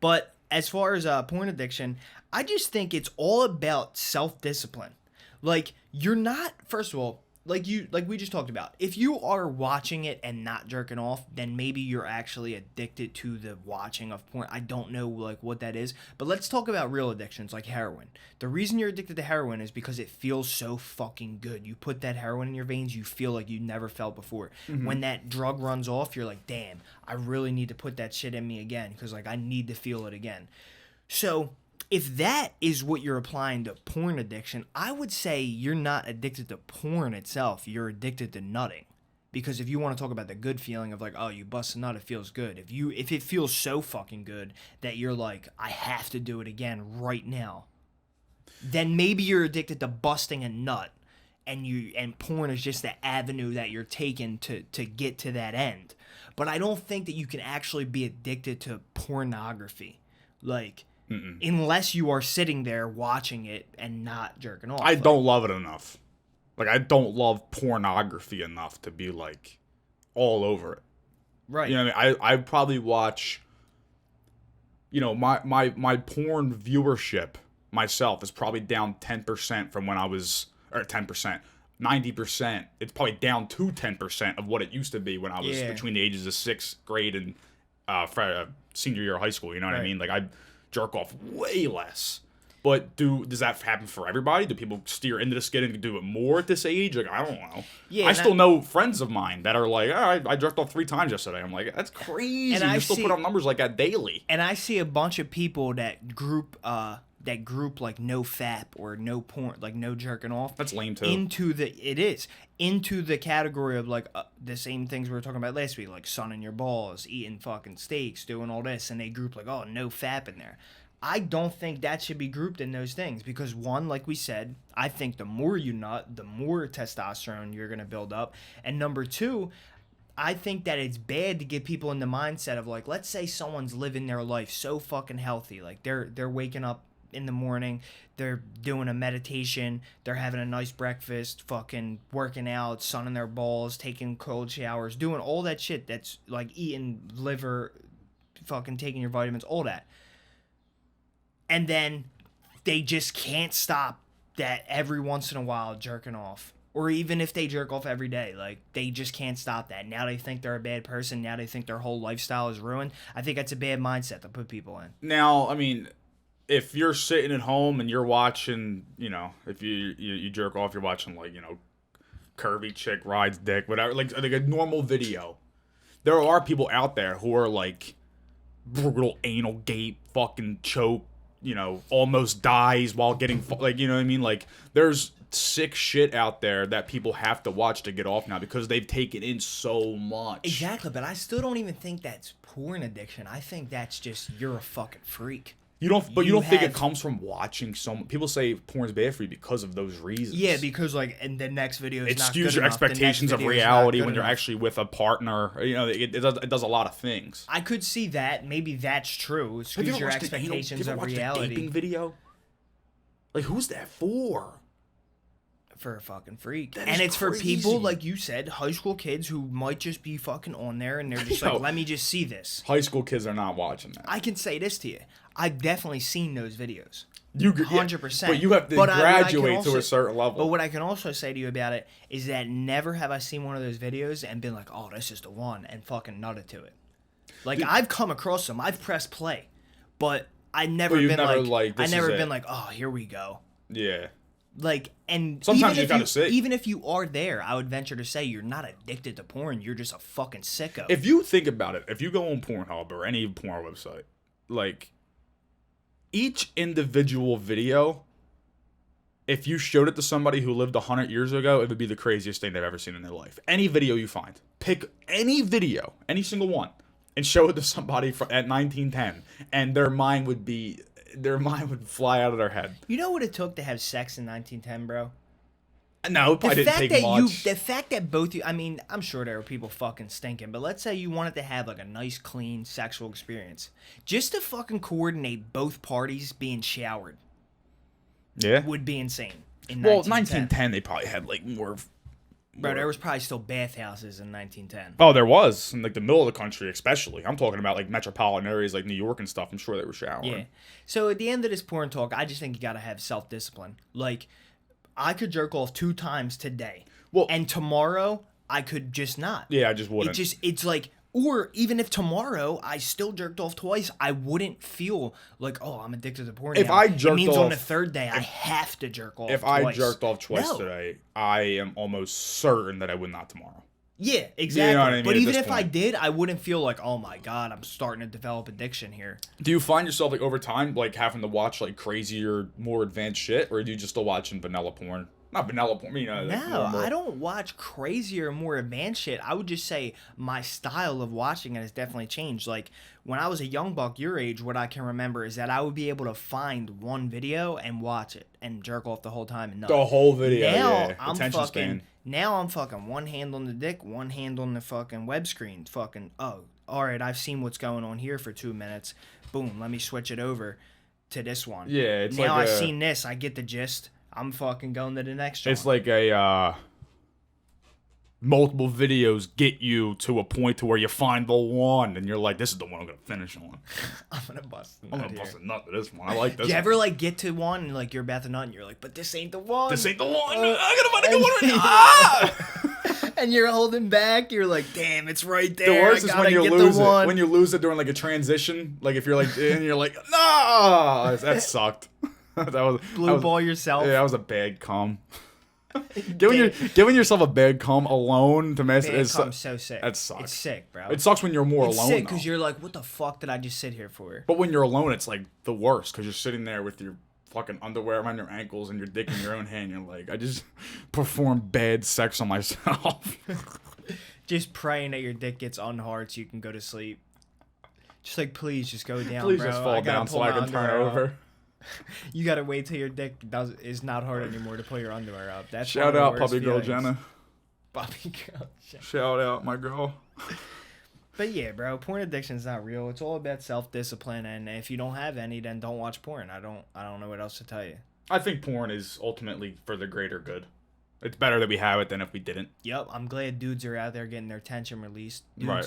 But as far as porn addiction, I just think it's all about self-discipline. Like, you're not, first of all, like we just talked about, if you are watching it and not jerking off, then maybe you're actually addicted to the watching of porn. I don't know, like, what that is. But let's talk about real addictions, like heroin. The reason you're addicted to heroin is because it feels so fucking good. You put that heroin in your veins, you feel like you never felt before. Mm-hmm. When that drug runs off, you're like, damn, I really need to put that shit in me again because, like, I need to feel it again. So if that is what you're applying to porn addiction, I would say you're not addicted to porn itself. You're addicted to nutting. Because if you want to talk about the good feeling of like, oh, you bust a nut, it feels good. If it feels so fucking good that you're like, I have to do it again right now, then maybe you're addicted to busting a nut, and porn is just the avenue that you're taking to get to that end. But I don't think that you can actually be addicted to pornography. Like, unless you are sitting there watching it and not jerking off. I don't love it enough. Like, I don't love pornography enough to be, like, all over it. Right. You know what I mean? I probably watch, you know, my porn viewership myself is probably down 10% from when I was, or 10%, 90%. It's probably down to 10% of what it used to be when I was between the ages of 6th grade and senior year of high school. You know what I mean? Like, I jerk off way less. But does that happen for everybody? Do people steer into the skid and do it more at this age? Like, I don't know. Yeah, I still know friends of mine that are like, I jerked off 3 times yesterday. I'm like, that's crazy. And you still put up numbers like that daily. And I see a bunch of people that group like no fap or no porn, like no jerking off. That's lame too. Into the category of like the same things we were talking about last week, like sunning your balls, eating fucking steaks, doing all this, and they group like, oh, no fap in there. I don't think that should be grouped in those things because, one, like we said, I think the more you nut, the more testosterone you're going to build up. And number 2, I think that it's bad to get people in the mindset of like, let's say someone's living their life so fucking healthy. Like they're waking up in the morning, they're doing a meditation, they're having a nice breakfast, fucking working out, sunning their balls, taking cold showers, doing all that shit that's like eating liver, fucking taking your vitamins, all that. And then they just can't stop that every once in a while jerking off. Or even if they jerk off every day, like, they just can't stop that. Now they think they're a bad person. Now they think their whole lifestyle is ruined. I think that's a bad mindset to put people in. Now, I mean, if you're sitting at home and you're watching, if you jerk off, you're watching, like, curvy chick rides dick, whatever, like a normal video. There are people out there who are, like, brutal anal gape, fucking choke, almost dies while getting, like, you know what I mean? Like, there's sick shit out there that people have to watch to get off now because they've taken in so much. Exactly, but I still don't even think that's porn addiction. I think that's just you're a fucking freak. You don't think it comes from watching people say porn's bad for you because of those reasons. Yeah, because like in the next video is it not skews good your enough. expectations of reality when you're actually with a partner. It does a lot of things. I could see that. Maybe that's true. It skews your expectations of reality. The video? Like, who's that for? For a fucking freak. And it's for people, like you said, high school kids who might just be fucking on there and they're just like, let me just see this. High school kids are not watching that. I can say this to you. I've definitely seen those videos. 100%. But you have to graduate to a certain level. But what I can also say to you about it is that never have I seen one of those videos and been like, oh, this is the one, and fucking nutted to it. Like, I've come across them. I've pressed play. But I never been like, oh, here we go. Yeah. Like, and sometimes you gotta say, even if you are there, I would venture to say you're not addicted to porn. You're just a fucking sicko. If you think about it, if you go on Pornhub or any porn website, like, each individual video, if you showed it to somebody who lived 100 years ago, it would be the craziest thing they've ever seen in their life. Any video you find, pick any video, any single one, and show it to somebody at 1910, and their mind would fly out of their head. You know what it took to have sex in 1910, bro? No, it probably didn't take much. The fact that both you, I mean, I'm sure there were people fucking stinking, but let's say you wanted to have like a nice, clean sexual experience. Just to fucking coordinate both parties being showered. Yeah. Would be insane. In 1910, they probably had like more. Bro, there was probably still bathhouses in 1910. Oh, there was. In like the middle of the country, especially. I'm talking about like metropolitan areas like New York and stuff. I'm sure they were showering. Yeah. So at the end of this porn talk, I just think you gotta have self-discipline. Like, I could jerk off 2 times today. Well, and tomorrow, I could just not. Yeah, I just wouldn't. It's like, or even if tomorrow I still jerked off twice, I wouldn't feel like, oh, I'm addicted to porn. If I jerked it means off, on the 3rd day, I have to jerk off If twice. I jerked off twice today, I am almost certain that I would not tomorrow. Yeah, exactly. You know what I mean? But even if I did, I wouldn't feel like, oh my God, I'm starting to develop addiction here. Do you find yourself, like, over time, like, having to watch, like, crazier, more advanced shit? Or do you just still watching vanilla porn? Not vanilla porn, No, I don't watch crazier, more advanced shit. I would just say my style of watching it has definitely changed. Like, when I was a young buck your age, what I can remember is that I would be able to find one video and watch it and jerk off the whole time and the whole video, now, Now I'm fucking one hand on the dick, one hand on the fucking web screen. Fucking, oh, all right, I've seen what's going on here for 2 minutes. Boom, let me switch it over to this one. Yeah, it's now like I've seen this. I get the gist. I'm fucking going to the next one. It's like a multiple videos get you to a point to where you find the one, and you're like, "This is the one I'm gonna finish on." I'm gonna bust a nut to this one. I like this. Do you ever like get to one and like you're about to nut, and you're like, "But this ain't the one. This ain't the one. I gotta find a good one right now." Ah! And you're holding back. You're like, "Damn, it's right there." The worst is when you lose it. When you lose it during like a transition, like if you're like, and you're like, "No, that sucked." That was blue ball yourself. Yeah, that was a bad cum. Giving yourself a bad cum alone to mess is so sick. That sucks. It's sick, bro. It sucks when you're more alone. It's sick because you're like, what the fuck did I just sit here for? But when you're alone, it's like the worst because you're sitting there with your fucking underwear around your ankles and your dick in your own hand. You're like, I just performed bad sex on myself. Just praying that your dick gets unhard so you can go to sleep. Just like, please, just go down, please bro. Just fall down so I can turn over. You gotta wait till your dick is not hard anymore to pull your underwear up. That's shout out, puppy girl Jenna. Puppy girl Jenna. Shout out, my girl. But yeah, bro, porn addiction is not real. It's all about self-discipline, and if you don't have any, then don't watch porn. I don't know what else to tell you. I think porn is ultimately for the greater good. It's better that we have it than if we didn't. Yep, I'm glad dudes are out there getting their tension released.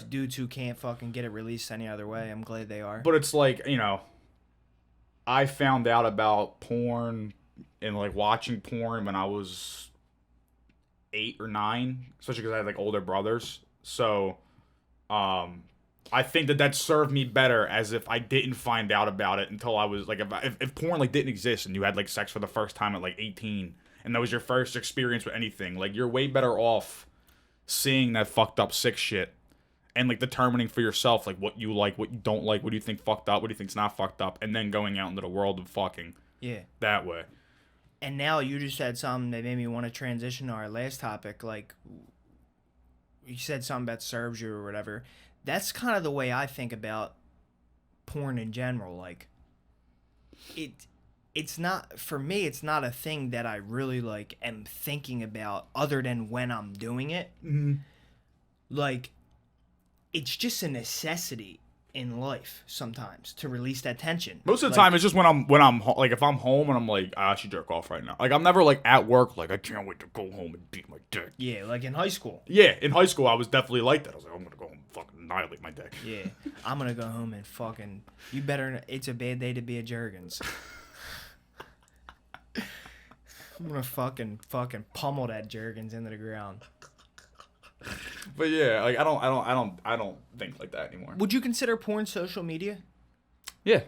Dudes who can't fucking get it released any other way. I'm glad they are. But it's like, I found out about porn and like watching porn when I was 8 or 9, especially because I had like older brothers. So, I think that served me better as if I didn't find out about it until I was like, if porn like didn't exist and you had like sex for the first time at like 18 and that was your first experience with anything, like you're way better off seeing that fucked up sick shit and like determining for yourself like what you like, what you don't like, what do you think fucked up, what do you think's not fucked up, and then going out into the world of fucking that way. And now you just said something that made me want to transition to our last topic. Like, you said something about serves you or whatever. That's kind of the way I think about porn in general. Like, it's not, for me, it's not a thing that I really, like, am thinking about other than when I'm doing it. Mm-hmm. Like, it's just a necessity in life sometimes to release that tension. Most of the time, it's just when I'm like, if I'm home and I'm like, I should jerk off right now. Like, I'm never like at work, like, I can't wait to go home and beat my dick. Yeah, like in high school. Yeah, in high school, I was definitely like that. I was like, I'm gonna go home and fucking annihilate my dick. Yeah, I'm gonna go home and fucking. You better. It's a bad day to be a Jergens. I'm gonna fucking pummel that Jergens into the ground. But yeah, like I don't think like that anymore. Would you consider porn social media? Yeah,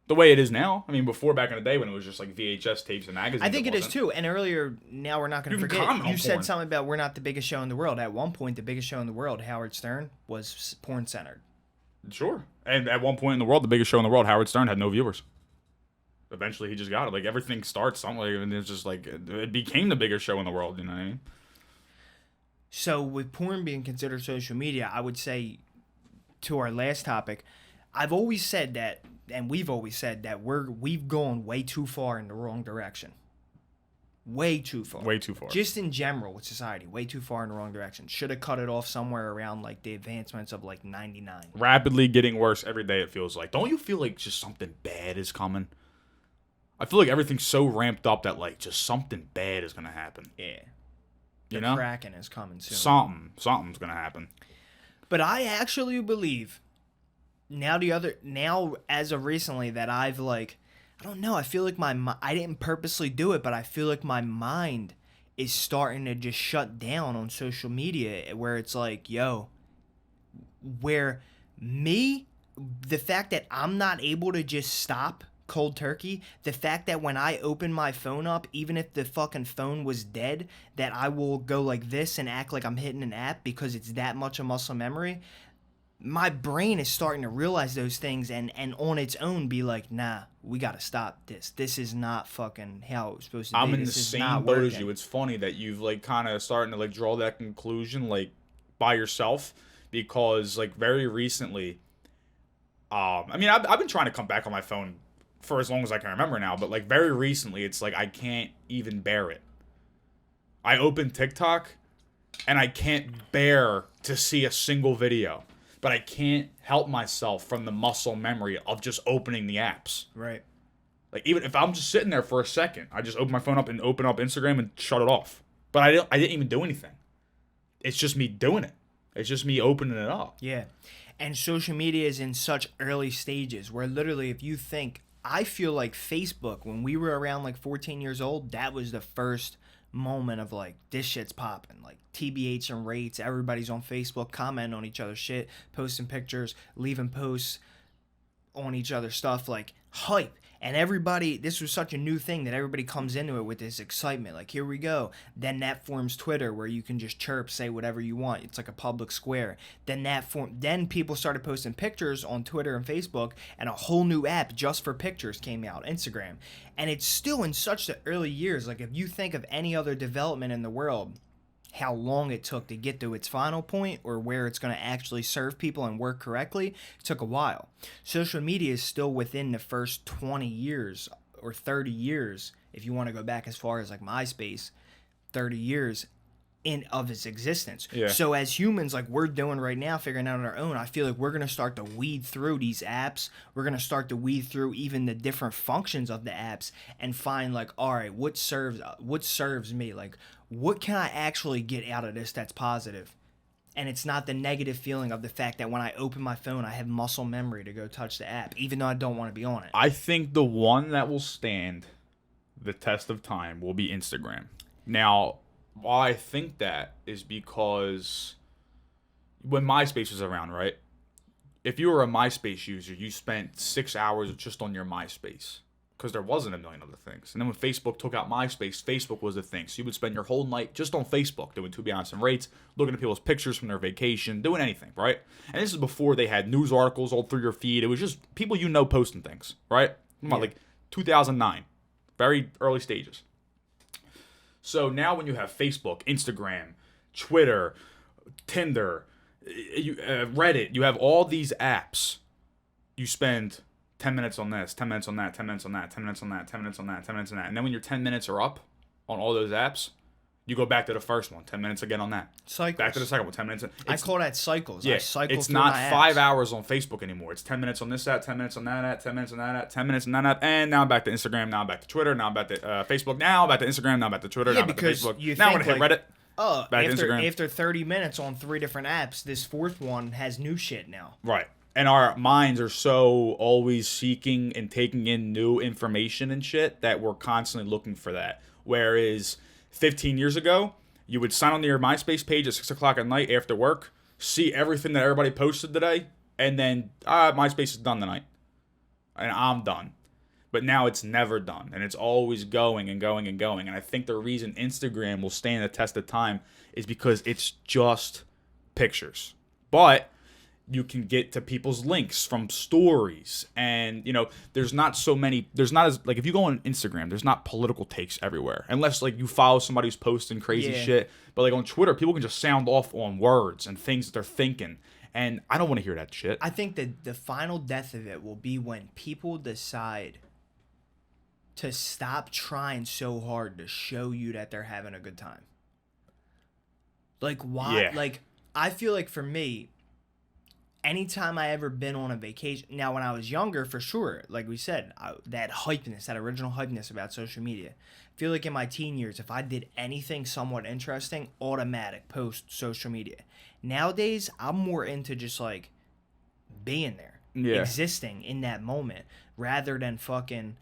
the way it is now. I mean, before back in the day when it was just like VHS tapes and magazines. I think it is too. And earlier, now we're not going to forget. You said something about we're not the biggest show in the world. At one point, the biggest show in the world, Howard Stern, was porn centered. Sure. And at one point in the world, the biggest show in the world, Howard Stern, had no viewers. Eventually, he just got it. Like everything starts somewhere, and it's just like it became the biggest show in the world. You know what I mean? So with porn being considered social media, I would say, to our last topic, I've always said that, and we've always said that we've gone way too far in the wrong direction. Way too far. Way too far. Just in general with society, way too far in the wrong direction. Should have cut it off somewhere around like the advancements of like 99. Rapidly getting worse every day, it feels like. Don't you feel like just something bad is coming? I feel like everything's so ramped up that like just something bad is going to happen. Yeah. You know? Kraken is coming soon. Something's going to happen. But I actually believe now as of recently that I've like, I don't know, I feel like I didn't purposely do it, but I feel like my mind is starting to just shut down on social media where it's like, the fact that I'm not able to just stop cold turkey, the fact that when I open my phone up, even if the fucking phone was dead, that I will go like this and act like I'm hitting an app because it's that much a muscle memory. My brain is starting to realize those things and on its own be like, nah, we gotta stop this. This is not fucking how it's supposed to be. I'm in the same boat as you. It's funny that you've like kind of starting to like draw that conclusion like by yourself because like very recently, I mean I've been trying to come back on my phone for as long as I can remember now, but like very recently it's like I can't even bear it. I open TikTok and I can't bear to see a single video. But I can't help myself from the muscle memory of just opening the apps. Right. Like even if I'm just sitting there for a second, I just open my phone up and open up Instagram and shut it off. But I didn't even do anything. It's just me doing it. It's just me opening it up. Yeah. And social media is in such early stages where literally if you think, I feel like Facebook, when we were around like 14 years old, that was the first moment of like, this shit's popping. Like TBH and rates, everybody's on Facebook, commenting on each other's shit, posting pictures, leaving posts on each other's stuff, like hype. And everybody, this was such a new thing that everybody comes into it with this excitement. Like, here we go. Then that forms Twitter where you can just chirp, say whatever you want. It's like a public square. Then people started posting pictures on Twitter and Facebook, and a whole new app just for pictures came out, Instagram. And it's still in such the early years. Like, if you think of any other development in the world, how long it took to get to its final point or where it's going to actually serve people and work correctly, it took a while. Social media is still within the first 20 years or 30 years, if you want to go back as far as like MySpace, 30 years of its existence. Yeah. So as humans, like we're doing right now, figuring out on our own, I feel like we're gonna start to weed through these apps. We're gonna start to weed through even the different functions of the apps and find like, all right, what serves me? Like, what can I actually get out of this that's positive? And it's not the negative feeling of the fact that when I open my phone, I have muscle memory to go touch the app, even though I don't want to be on it. I think the one that will stand the test of time will be Instagram. Now, why I think that is because when MySpace was around, right? If you were a MySpace user, you spent 6 hours just on your MySpace because there wasn't a million other things. And then when Facebook took out MySpace, Facebook was the thing. So you would spend your whole night just on Facebook doing To Be Honest and Rates, looking at people's pictures from their vacation, doing anything, right? And this is before they had news articles all through your feed. It was just people you know posting things, right? About like 2009, very early stages. So now when you have Facebook, Instagram, Twitter, Tinder, Reddit, you have all these apps. You spend 10 minutes on this, 10 minutes on that, 10 minutes on that, 10 minutes on that, 10 minutes on that, 10 minutes on that. And then when your 10 minutes are up on all those apps, you go back to the first one, 10 minutes again on that. Cycles. Back to the second one, 10 minutes. I call that cycles. Yeah, I cycle it's through not my 5 apps. hours on Facebook anymore. It's 10 minutes on this app, 10 minutes on that app, 10 minutes on that app, 10 minutes on that app, and now I'm back to Instagram, now I'm back to Twitter, now I'm back to Facebook, now I'm back to Instagram, now I'm back to Twitter, now I'm back to Facebook. You Now I'm think, going to hit Reddit. Back to Instagram. After 30 minutes on 3 different apps, this fourth one has new shit now. Right. And our minds are so always seeking and taking in new information and shit that we're constantly looking for that. Whereas 15 years ago, you would sign on to your MySpace page at 6 o'clock at night after work, see everything that everybody posted today, and then, MySpace is done tonight. And I'm done. But now it's never done. And it's always going and going and going. And I think the reason Instagram will stand the test of time is because it's just pictures. But you can get to people's links from stories, and there's not as like, if you go on Instagram, there's not political takes everywhere unless like you follow somebody who's posting crazy shit. But like on Twitter, people can just sound off on words and things that they're thinking, and I don't want to hear that shit. I think that the final death of it will be when people decide to stop trying so hard to show you that they're having a good time. Like, why? Yeah. Like, I feel like for me, anytime I ever been on a vacation, now when I was younger, for sure, like we said, that hypeness, that original hypeness about social media. I feel like in my teen years, if I did anything somewhat interesting, automatic post social media. Nowadays, I'm more into just like being there, existing in that moment, rather than fucking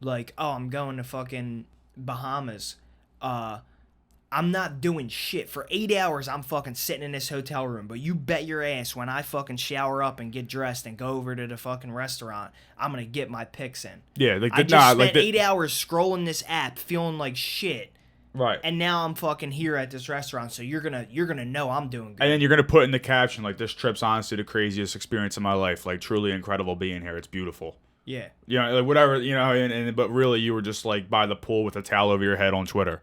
like, oh, I'm going to fucking Bahamas. I'm not doing shit. For 8 hours, I'm fucking sitting in this hotel room. But you bet your ass when I fucking shower up and get dressed and go over to the fucking restaurant, I'm going to get my pics in. Yeah, like I just spent 8 hours scrolling this app, feeling like shit. Right. And now I'm fucking here at this restaurant, so you're gonna know I'm doing good. And then you're gonna put in the caption like, "This trip's honestly the craziest experience of my life. Like, truly incredible being here. It's beautiful." Yeah. Like whatever, but really you were just like by the pool with a towel over your head on Twitter.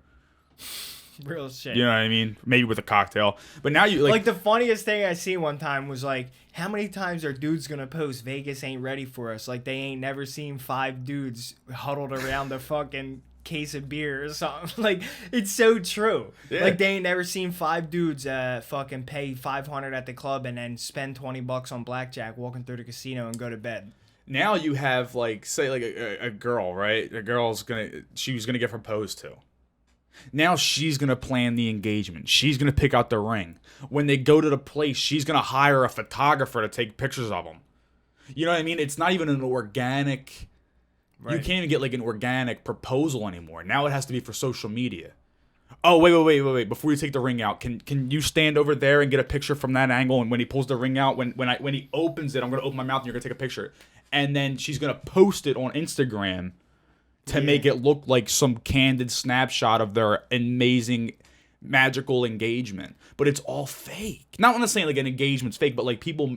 Real shit. You know what I mean? Maybe with a cocktail. But now you like the funniest thing I seen one time was like, how many times are dudes gonna post Vegas ain't ready for us? Like they ain't never seen 5 dudes huddled around a fucking case of beer or something. Like, it's so true. Yeah. Like they ain't never seen 5 dudes fucking pay $500 at the club and then spend $20 on blackjack walking through the casino and go to bed. Now you have like, say like a girl, right? She was gonna get proposed to. Now she's going to plan the engagement. She's going to pick out the ring. When they go to the place, she's going to hire a photographer to take pictures of them. You know what I mean? It's not even an organic... Right. You can't even get like an organic proposal anymore. Now it has to be for social media. Oh, wait. Before you take the ring out, can you stand over there and get a picture from that angle? And when he pulls the ring out, when he opens it, I'm going to open my mouth and you're going to take a picture. And then she's going to post it on Instagram to make it look like some candid snapshot of their amazing, magical engagement. But it's all fake. Not saying like an engagement's fake, but like people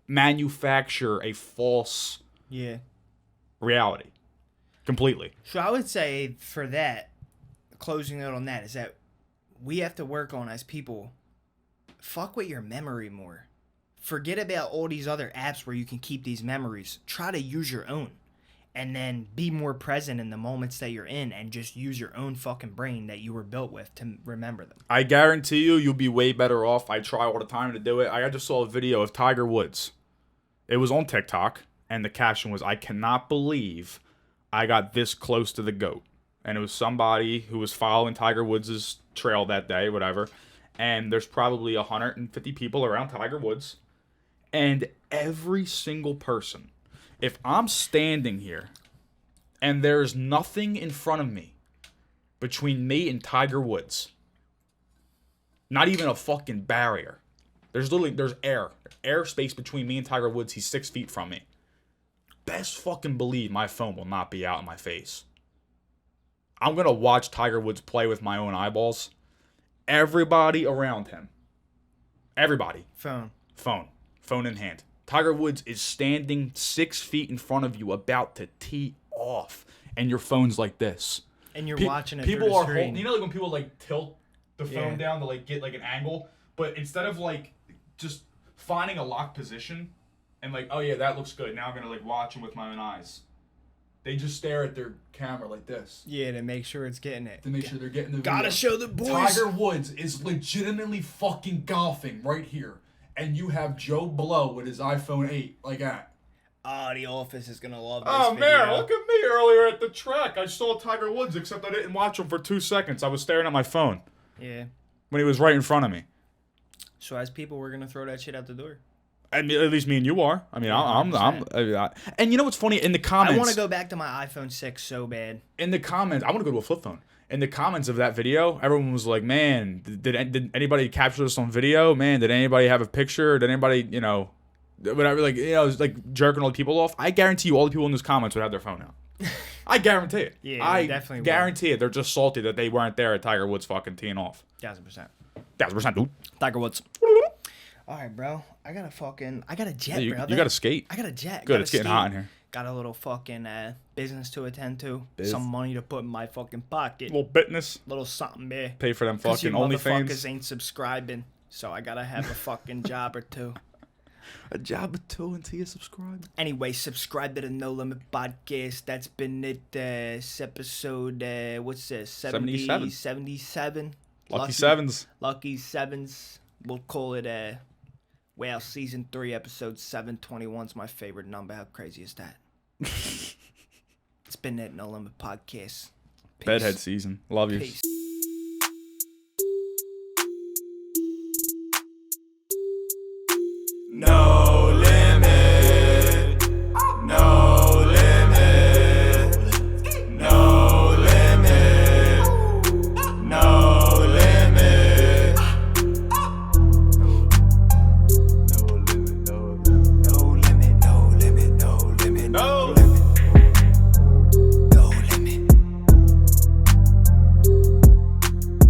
manufacture a false reality. Completely. So I would say for that, closing note on that is that we have to work on as people, fuck with your memory more. Forget about all these other apps where you can keep these memories. Try to use your own. and then be more present in the moments that you're in and just use your own fucking brain that you were built with to remember them. I guarantee you'll be way better off. I try all the time to do it. I just saw a video of Tiger Woods. It was on TikTok, and the caption was, "I cannot believe I got this close to the GOAT." And it was somebody who was following Tiger Woods' trail that day, whatever. And there's probably 150 people around Tiger Woods. And every single person, if I'm standing here and there's nothing in front of me between me and Tiger Woods, not even a fucking barrier. There's air space between me and Tiger Woods. He's 6 feet from me. Best fucking believe my phone will not be out in my face. I'm going to watch Tiger Woods play with my own eyeballs. Everybody around him. Everybody. Phone in hand. Tiger Woods is standing 6 feet in front of you about to tee off. And your phone's like this. And you're watching it people through the screen. You know, like when people like tilt the phone down to like get like an angle, but instead of like just finding a locked position and like, oh yeah, that looks good, now I'm gonna like watch him with my own eyes, they just stare at their camera like this. Yeah, to make sure it's getting it. To make sure they're getting the video. Gotta show the boys. Tiger Woods is legitimately fucking golfing right here, and you have Joe Blow with his iPhone 8 like that. Oh, the office is gonna love this Oh video. man, look at me earlier at the track. I saw Tiger Woods, except I didn't watch him for 2 seconds. I was staring at my phone. Yeah. When he was right in front of me. So as people, we're gonna throw that shit out the door. I mean, at least me and you are. I mean, and you know what's funny? In the comments, I want to go back to my iPhone 6 so bad. In the comments, I want to go to a flip phone. In the comments of that video, everyone was like, "Man, did anybody capture this on video? Man, did anybody have a picture? Did anybody, you know, whatever? Like, you know, like jerking all the people off." I guarantee you, all the people in those comments would have their phone out. I guarantee it. Yeah, I definitely guarantee it. They're just salty that they weren't there at Tiger Woods fucking teeing off. 1000%. 1000%, dude. Tiger Woods. All right, bro. I got a jet, Yeah, bro. you got to skate. I got a jet. Good, it's getting hot in here. Got a little fucking business to attend to. Some money to put in my fucking pocket. Little business. Little something there. Pay for them 'Cause you fucking OnlyFans. motherfuckers ain't subscribing, so I gotta have a fucking job or two. A job or two until you subscribe. Anyway, subscribe to the No Limit Podcast. That's been it. This episode, what's this? 77. 77. Lucky sevens. Lucky sevens. We'll call it well, season 3, episode 721 is my favorite number. How crazy is that? It's been it, No Limit Podcast. Peace. Bedhead season. Love you. Peace.